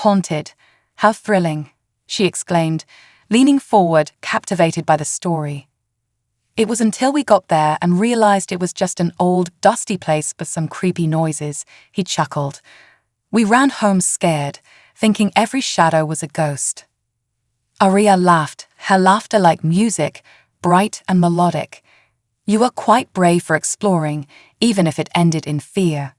"Haunted? How thrilling," she exclaimed, leaning forward, captivated by the story. "It was until we got there and realized it was just an old, dusty place with some creepy noises," he chuckled. "We ran home scared, thinking every shadow was a ghost." Aria laughed, her laughter like music, bright and melodic. You are quite brave for exploring, even if it ended in fear.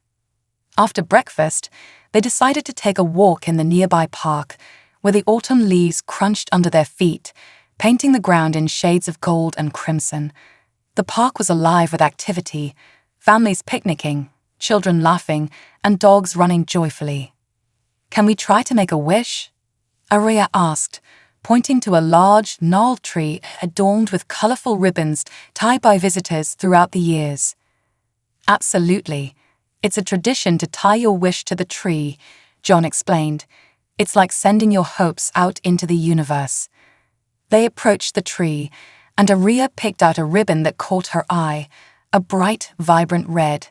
After breakfast, they decided to take a walk in the nearby park, where the autumn leaves crunched under their feet, painting the ground in shades of gold and crimson. The park was alive with activity, families picnicking, children laughing, and dogs running joyfully. "Can we try to make a wish?" Aria asked, pointing to a large, gnarled tree adorned with colorful ribbons tied by visitors throughout the years. "Absolutely. It's a tradition to tie your wish to the tree," John explained. "It's like sending your hopes out into the universe." They approached the tree, and Aria picked out a ribbon that caught her eye, a bright, vibrant red.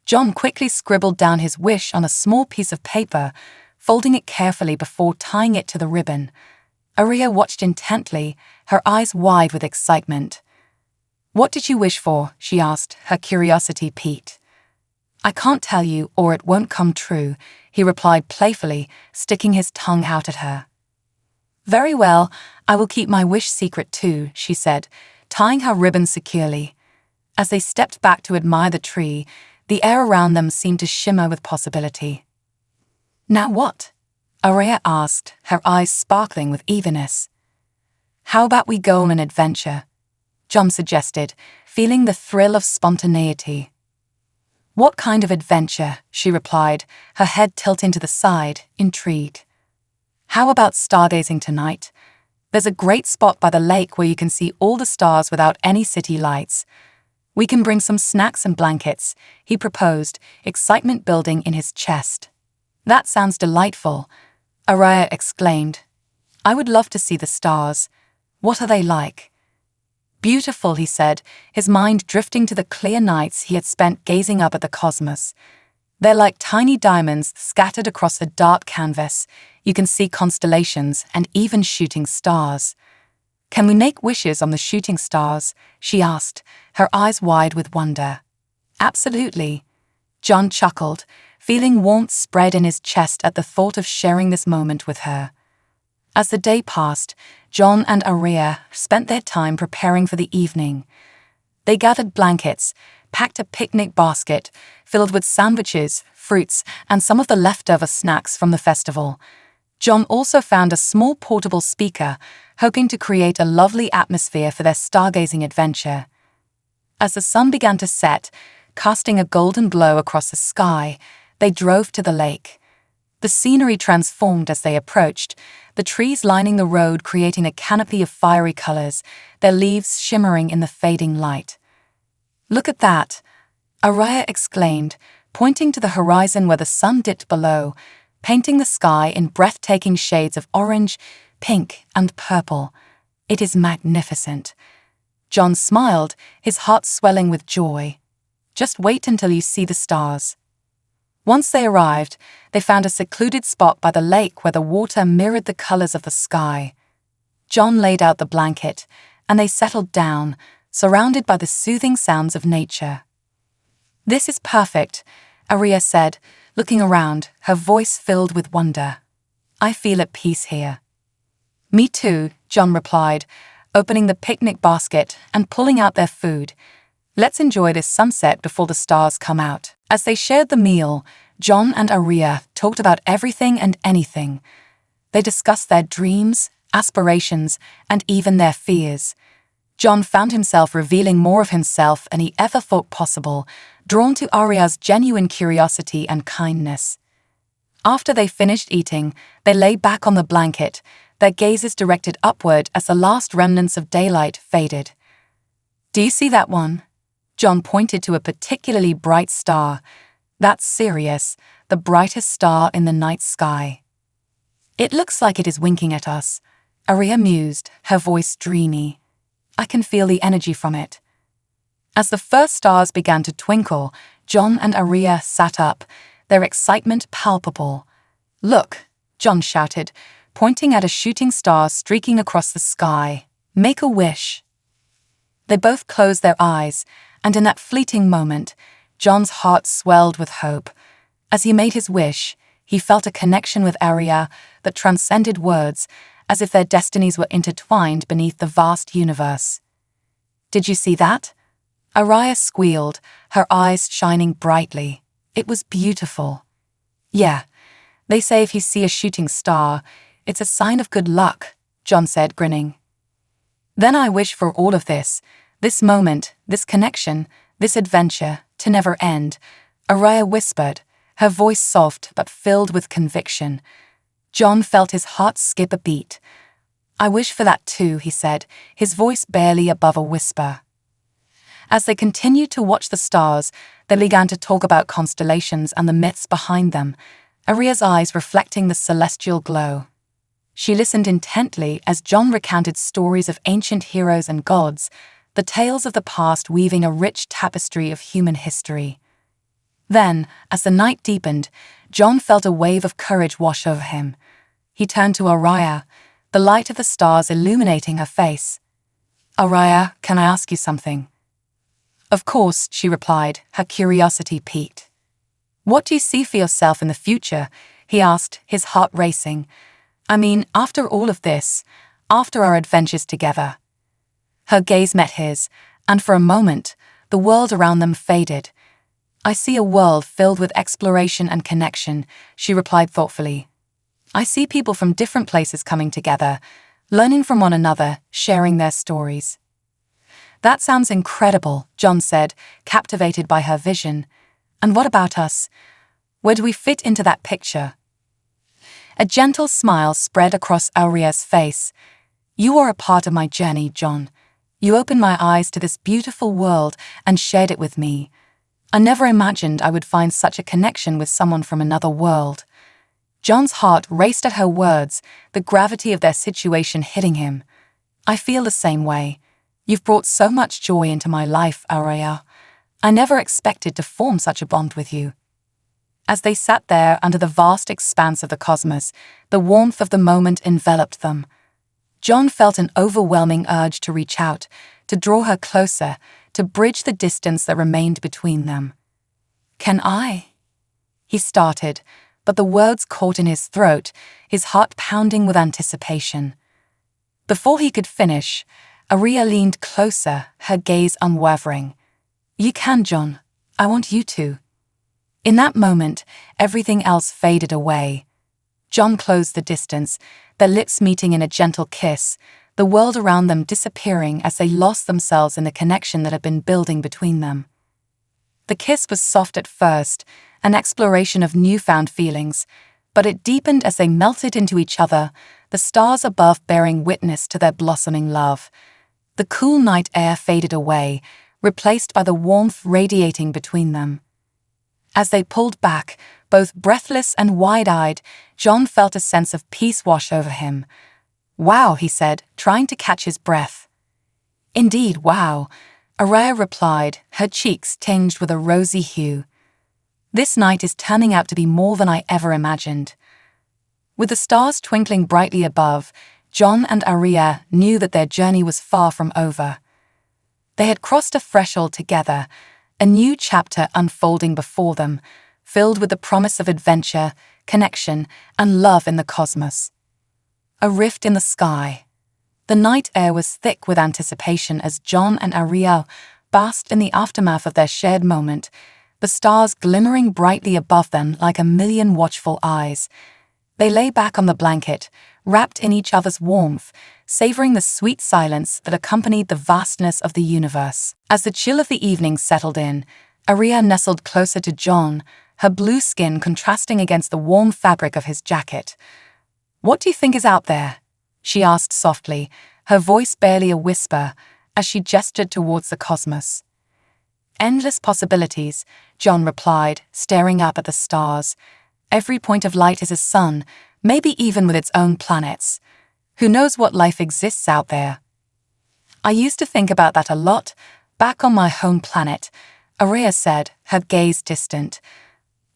John quickly scribbled down his wish on a small piece of paper, folding it carefully before tying it to the ribbon. Aria watched intently, her eyes wide with excitement. "What did you wish for?" she asked, her curiosity piqued. "I can't tell you, or it won't come true," he replied playfully, sticking his tongue out at her. "Very well, I will keep my wish secret too," she said, tying her ribbon securely. As they stepped back to admire the tree, the air around them seemed to shimmer with possibility. "Now what?" Aria asked, her eyes sparkling with eagerness. "How about we go on an adventure?" John suggested, feeling the thrill of spontaneity. "What kind of adventure?" she replied, her head tilting to the side, intrigued. "How about stargazing tonight? There's a great spot by the lake where you can see all the stars without any city lights. We can bring some snacks and blankets," he proposed, excitement building in his chest. "That sounds delightful," Aria exclaimed. "I would love to see the stars. What are they like?" "Beautiful," he said, his mind drifting to the clear nights he had spent gazing up at the cosmos. "They're like tiny diamonds scattered across a dark canvas. You can see constellations and even shooting stars." "Can we make wishes on the shooting stars?" she asked, her eyes wide with wonder. "Absolutely." John chuckled, feeling warmth spread in his chest at the thought of sharing this moment with her. As the day passed, John and Aria spent their time preparing for the evening. They gathered blankets, packed a picnic basket filled with sandwiches, fruits, and some of the leftover snacks from the festival. John also found a small portable speaker, hoping to create a lovely atmosphere for their stargazing adventure. As the sun began to set, casting a golden glow across the sky, they drove to the lake. The scenery transformed as they approached, the trees lining the road creating a canopy of fiery colors, their leaves shimmering in the fading light. "Look at that!" Aria exclaimed, pointing to the horizon where the sun dipped below, painting the sky in breathtaking shades of orange, pink, and purple. "It is magnificent." John smiled, his heart swelling with joy. "Just wait until you see the stars." Once they arrived, they found a secluded spot by the lake where the water mirrored the colors of the sky. John laid out the blanket, and they settled down, surrounded by the soothing sounds of nature. "This is perfect," Aria said, looking around, her voice filled with wonder. "I feel at peace here." "Me too," John replied, opening the picnic basket and pulling out their food. "Let's enjoy this sunset before the stars come out." As they shared the meal, John and Aria talked about everything and anything. They discussed their dreams, aspirations, and even their fears. John found himself revealing more of himself than he ever thought possible, drawn to Aria's genuine curiosity and kindness. After they finished eating, they lay back on the blanket, their gazes directed upward as the last remnants of daylight faded. "Do you see that one?" John pointed to a particularly bright star. "That's Sirius, the brightest star in the night sky." "It looks like it is winking at us," Aria mused, her voice dreamy. "I can feel the energy from it." As the first stars began to twinkle, John and Aria sat up, their excitement palpable. "Look," John shouted, pointing at a shooting star streaking across the sky. "Make a wish." They both closed their eyes, and in that fleeting moment, John's heart swelled with hope. As he made his wish, he felt a connection with Aria that transcended words, as if their destinies were intertwined beneath the vast universe. Did you see that? Araya squealed, her eyes shining brightly. It was beautiful. Yeah, they say if you see a shooting star, it's a sign of good luck, John said, grinning. Then I wish for all of this moment, this connection, this adventure, to never end, Araya whispered, her voice soft but filled with conviction. John felt his heart skip a beat. I wish for that too, he said, his voice barely above a whisper. As they continued to watch the stars, they began to talk about constellations and the myths behind them, Aria's eyes reflecting the celestial glow. She listened intently as John recounted stories of ancient heroes and gods, the tales of the past weaving a rich tapestry of human history. Then, as the night deepened, John felt a wave of courage wash over him. He turned to Araya, the light of the stars illuminating her face. Araya, can I ask you something? Of course, she replied, her curiosity piqued. What do you see for yourself in the future? He asked, his heart racing. I mean, after all of this, after our adventures together. Her gaze met his, and for a moment, the world around them faded. I see a world filled with exploration and connection, she replied thoughtfully. I see people from different places coming together, learning from one another, sharing their stories. That sounds incredible, John said, captivated by her vision. And what about us? Where do we fit into that picture? A gentle smile spread across Aria's face. You are a part of my journey, John. You opened my eyes to this beautiful world and shared it with me. I never imagined I would find such a connection with someone from another world. John's heart raced at her words, the gravity of their situation hitting him. I feel the same way. You've brought so much joy into my life, Araya. I never expected to form such a bond with you. As they sat there under the vast expanse of the cosmos, the warmth of the moment enveloped them. John felt an overwhelming urge to reach out, to draw her closer, to bridge the distance that remained between them. Can I? He started, but the words caught in his throat, his heart pounding with anticipation. Before he could finish, Araya leaned closer, her gaze unwavering. You can, John. I want you to. In that moment, everything else faded away. John closed the distance, their lips meeting in a gentle kiss, the world around them disappearing as they lost themselves in the connection that had been building between them. The kiss was soft at first, an exploration of newfound feelings, but it deepened as they melted into each other, the stars above bearing witness to their blossoming love. The cool night air faded away, replaced by the warmth radiating between them. As they pulled back, both breathless and wide-eyed, John felt a sense of peace wash over him. Wow, he said, trying to catch his breath. Indeed, wow, Araya replied, her cheeks tinged with a rosy hue. This night is turning out to be more than I ever imagined. With the stars twinkling brightly above, John and Araya knew that their journey was far from over. They had crossed a threshold together, a new chapter unfolding before them, filled with the promise of adventure, connection, and love in the cosmos. A rift in the sky. The night air was thick with anticipation as John and Araya basked in the aftermath of their shared moment, the stars glimmering brightly above them like a million watchful eyes. They lay back on the blanket, wrapped in each other's warmth, savoring the sweet silence that accompanied the vastness of the universe. As the chill of the evening settled in, Araya nestled closer to John, her blue skin contrasting against the warm fabric of his jacket. What do you think is out there? She asked softly, her voice barely a whisper, as she gestured towards the cosmos. Endless possibilities, John replied, staring up at the stars. Every point of light is a sun, maybe even with its own planets. Who knows what life exists out there? I used to think about that a lot, back on my home planet, Araya said, her gaze distant.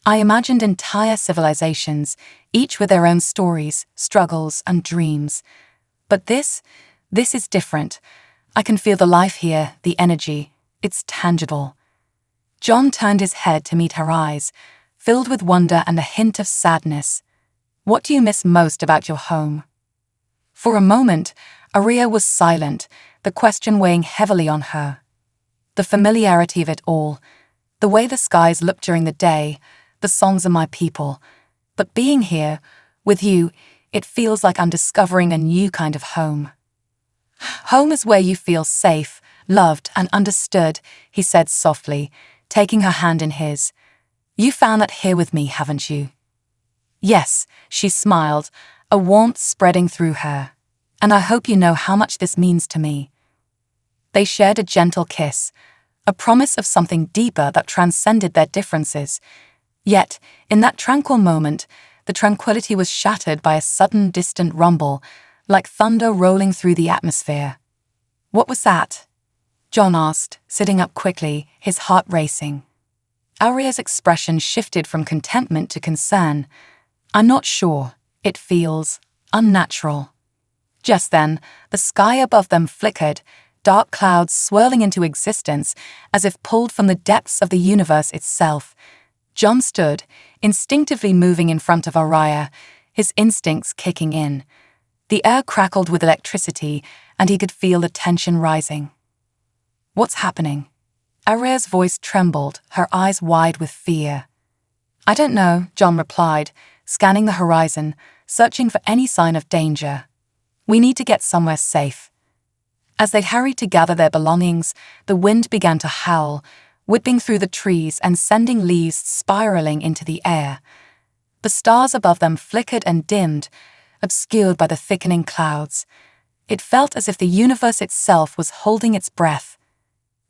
I imagined entire civilizations, each with their own stories, struggles, and dreams. But this is different. I can feel the life here, the energy. It's tangible. John turned his head to meet her eyes, filled with wonder and a hint of sadness. What do you miss most about your home? For a moment, Araya was silent, the question weighing heavily on her. The familiarity of it all, the way the skies look during the day, the songs of my people. But being here, with you, it feels like I'm discovering a new kind of home. Home is where you feel safe, loved, and understood, he said softly, taking her hand in his. You found that here with me, haven't you? Yes, she smiled, a warmth spreading through her. And I hope you know how much this means to me. They shared a gentle kiss, a promise of something deeper that transcended their differences. Yet, in that tranquil moment, the tranquility was shattered by a sudden distant rumble, like thunder rolling through the atmosphere. What was that? John asked, sitting up quickly, his heart racing. Aria's expression shifted from contentment to concern. I'm not sure. It feels unnatural. Just then, the sky above them flickered, dark clouds swirling into existence as if pulled from the depths of the universe itself. John stood, instinctively moving in front of Aria, his instincts kicking in. The air crackled with electricity, and he could feel the tension rising. What's happening? Aria's voice trembled, her eyes wide with fear. I don't know, John replied, scanning the horizon, searching for any sign of danger. We need to get somewhere safe. As they hurried to gather their belongings, the wind began to howl, whipping through the trees and sending leaves spiraling into the air. The stars above them flickered and dimmed, obscured by the thickening clouds. It felt as if the universe itself was holding its breath.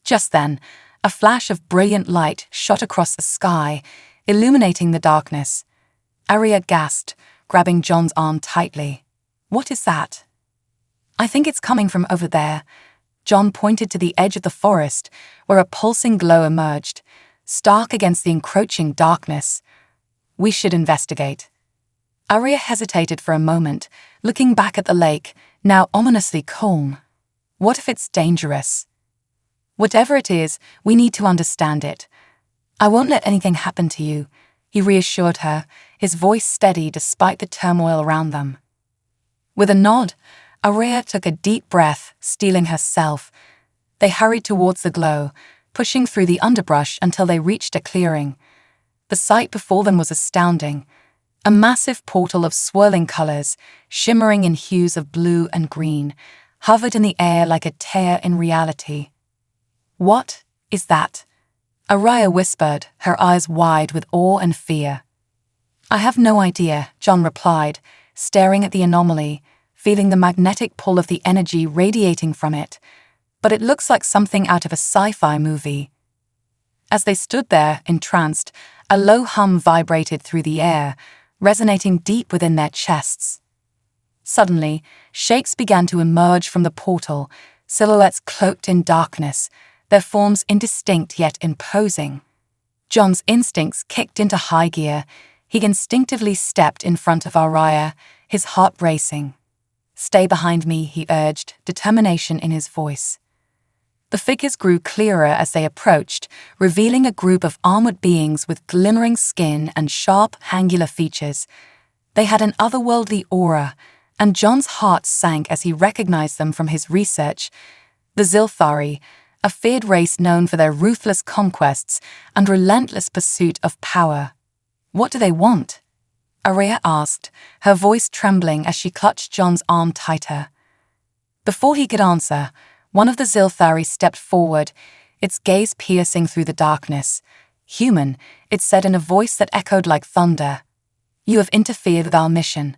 Just then, a flash of brilliant light shot across the sky, illuminating the darkness. Aria gasped, grabbing John's arm tightly. What is that? I think it's coming from over there. John pointed to the edge of the forest, where a pulsing glow emerged, stark against the encroaching darkness. We should investigate. Aria hesitated for a moment, looking back at the lake, now ominously calm. What if it's dangerous? Whatever it is, we need to understand it. I won't let anything happen to you, he reassured her, his voice steady despite the turmoil around them. With a nod, Aria took a deep breath, steeling herself. They hurried towards the glow, pushing through the underbrush until they reached a clearing. The sight before them was astounding. A massive portal of swirling colors, shimmering in hues of blue and green, hovered in the air like a tear in reality. What is that? Aria whispered, her eyes wide with awe and fear. I have no idea, John replied, staring at the anomaly, feeling the magnetic pull of the energy radiating from it. But it looks like something out of a sci-fi movie. As they stood there, entranced, a low hum vibrated through the air, resonating deep within their chests. Suddenly, shapes began to emerge from the portal, silhouettes cloaked in darkness, their forms indistinct yet imposing. John's instincts kicked into high gear. He instinctively stepped in front of Aria, his heart racing. Stay behind me, he urged, determination in his voice. The figures grew clearer as they approached, revealing a group of armored beings with glimmering skin and sharp, angular features. They had an otherworldly aura, and John's heart sank as he recognized them from his research. The Zilthari, a feared race known for their ruthless conquests and relentless pursuit of power. What do they want? Aria asked, her voice trembling as she clutched John's arm tighter. Before he could answer, one of the Zilthari stepped forward, its gaze piercing through the darkness. Human, it said in a voice that echoed like thunder. You have interfered with our mission.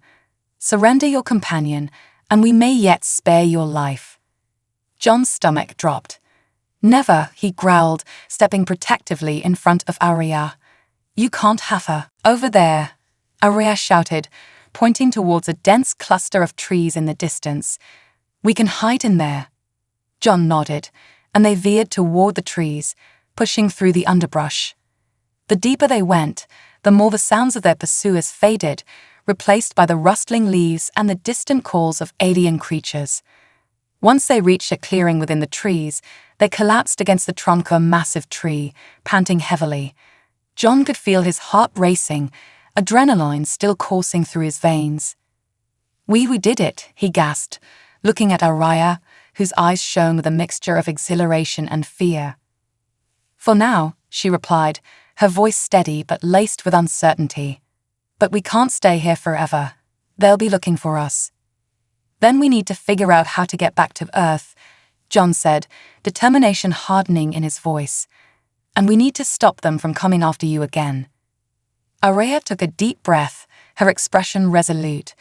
Surrender your companion, and we may yet spare your life. John's stomach dropped. Never, he growled, stepping protectively in front of Aria. You can't have her. Over there, Aria shouted, pointing towards a dense cluster of trees in the distance. We can hide in there. John nodded, and they veered toward the trees, pushing through the underbrush. The deeper they went, the more the sounds of their pursuers faded, replaced by the rustling leaves and the distant calls of alien creatures. Once they reached a clearing within the trees, they collapsed against the trunk of a massive tree, panting heavily. John could feel his heart racing, adrenaline still coursing through his veins. We did it, he gasped, looking at Aria, whose eyes shone with a mixture of exhilaration and fear. "For now," she replied, her voice steady but laced with uncertainty. "But we can't stay here forever. They'll be looking for us." "Then we need to figure out how to get back to Earth," John said, determination hardening in his voice. "And we need to stop them from coming after you again." Araya took a deep breath, her expression resolute.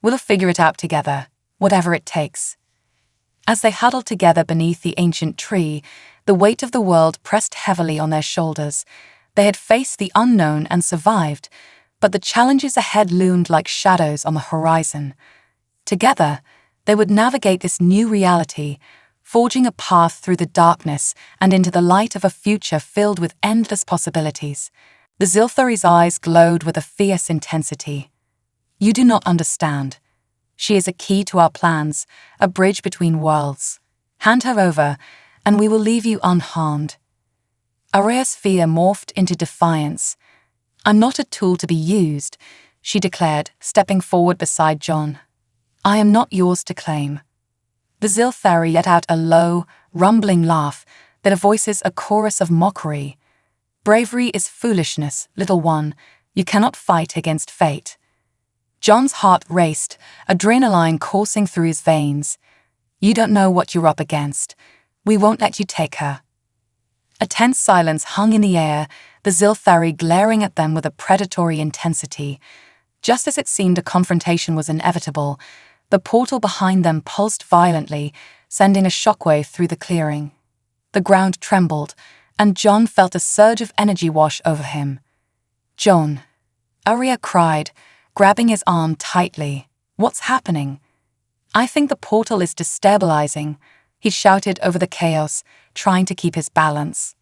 "We'll figure it out together, whatever it takes." As they huddled together beneath the ancient tree, the weight of the world pressed heavily on their shoulders. They had faced the unknown and survived, but the challenges ahead loomed like shadows on the horizon. Together, they would navigate this new reality, forging a path through the darkness and into the light of a future filled with endless possibilities. The Zilthari's eyes glowed with a fierce intensity. "You do not understand. She is a key to our plans, a bridge between worlds. Hand her over, and we will leave you unharmed." Araya's fear morphed into defiance. "I'm not a tool to be used," she declared, stepping forward beside John. "I am not yours to claim." The Zilthari let out a low, rumbling laugh, their voices a chorus of mockery. "Bravery is foolishness, little one. You cannot fight against fate." John's heart raced, adrenaline coursing through his veins. "You don't know what you're up against. We won't let you take her." A tense silence hung in the air, the Zilthari glaring at them with a predatory intensity. Just as it seemed a confrontation was inevitable, the portal behind them pulsed violently, sending a shockwave through the clearing. The ground trembled, and John felt a surge of energy wash over him. "John," Arya cried, grabbing his arm tightly. "What's happening?" "I think the portal is destabilizing," he shouted over the chaos, trying to keep his balance.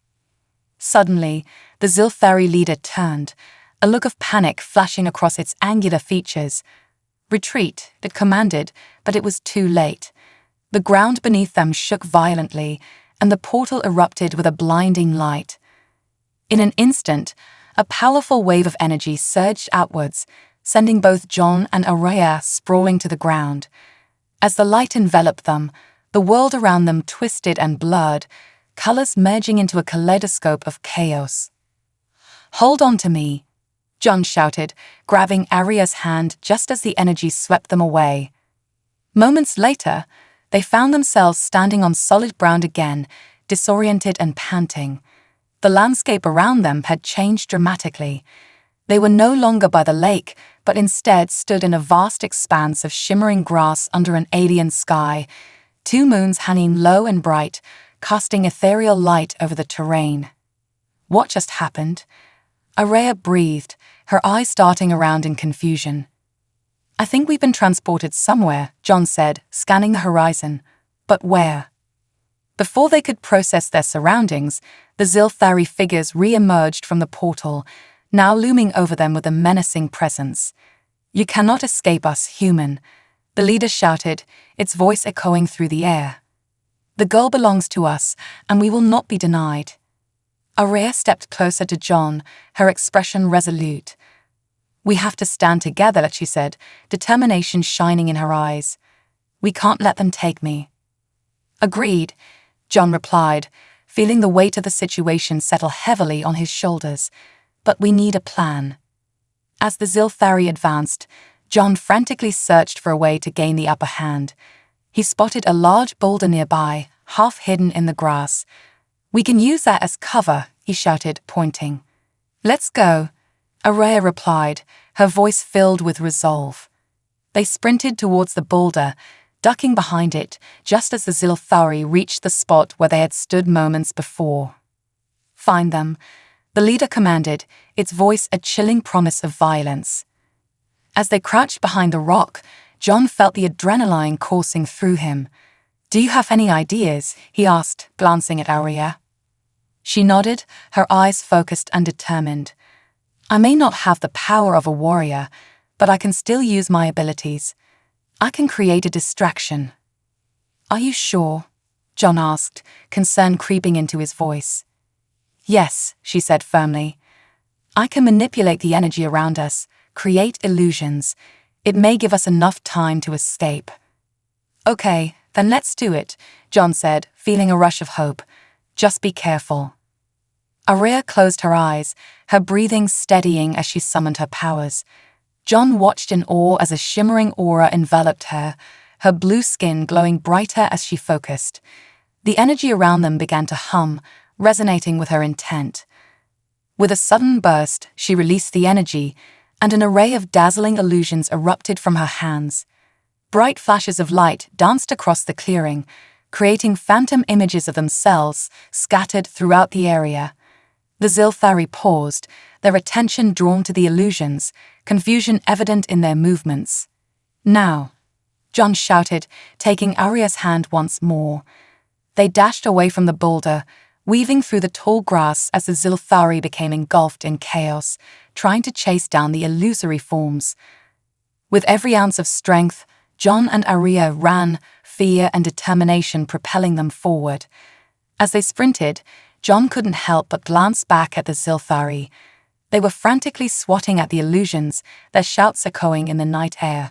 Suddenly, the Zilthari leader turned, a look of panic flashing across its angular features. "Retreat," it commanded, but it was too late. The ground beneath them shook violently, and the portal erupted with a blinding light. In an instant, a powerful wave of energy surged outwards, sending both John and Araya sprawling to the ground. As the light enveloped them, the world around them twisted and blurred, colors merging into a kaleidoscope of chaos. "Hold on to me," John shouted, grabbing Arya's hand just as the energy swept them away. Moments later, they found themselves standing on solid ground again, disoriented and panting. The landscape around them had changed dramatically. They were no longer by the lake, but instead stood in a vast expanse of shimmering grass under an alien sky, two moons hanging low and bright, casting ethereal light over the terrain. "What just happened?" Araya breathed, her eyes darting around in confusion. "I think we've been transported somewhere," John said, scanning the horizon. "But where?" Before they could process their surroundings, the Zilthari figures re-emerged from the portal, now looming over them with a menacing presence. "You cannot escape us, human," the leader shouted, its voice echoing through the air. "The girl belongs to us, and we will not be denied." Araya stepped closer to John, her expression resolute. "We have to stand together," she said, determination shining in her eyes. "We can't let them take me." "Agreed," John replied, feeling the weight of the situation settle heavily on his shoulders. "But we need a plan." As the Zilthari advanced, John frantically searched for a way to gain the upper hand. He spotted a large boulder nearby, half hidden in the grass. "We can use that as cover," he shouted, pointing. "Let's go," Araya replied, her voice filled with resolve. They sprinted towards the boulder, ducking behind it just as the Zilthari reached the spot where they had stood moments before. "Find them," the leader commanded, its voice a chilling promise of violence. As they crouched behind the rock, John felt the adrenaline coursing through him. "Do you have any ideas?" he asked, glancing at Araya. She nodded, her eyes focused and determined. "I may not have the power of a warrior, but I can still use my abilities. I can create a distraction." "Are you sure?" John asked, concern creeping into his voice. "Yes," she said firmly. "I can manipulate the energy around us, create illusions. It may give us enough time to escape." "Okay," Then let's do it, John said, feeling a rush of hope. Just be careful. Aria closed her eyes, her breathing steadying as she summoned her powers. John watched in awe as a shimmering aura enveloped her, her blue skin glowing brighter as she focused. The energy around them began to hum, resonating with her intent. With a sudden burst, she released the energy, and an array of dazzling illusions erupted from her hands. Bright flashes of light danced across the clearing, creating phantom images of themselves scattered throughout the area. The Zilthari paused, their attention drawn to the illusions, confusion evident in their movements. Now, John shouted, taking Aria's hand once more. They dashed away from the boulder, weaving through the tall grass as the Zilthari became engulfed in chaos, trying to chase down the illusory forms. With every ounce of strength, John and Aria ran, fear and determination propelling them forward. As they sprinted, John couldn't help but glance back at the Zilthari. They were frantically swatting at the illusions, their shouts echoing in the night air.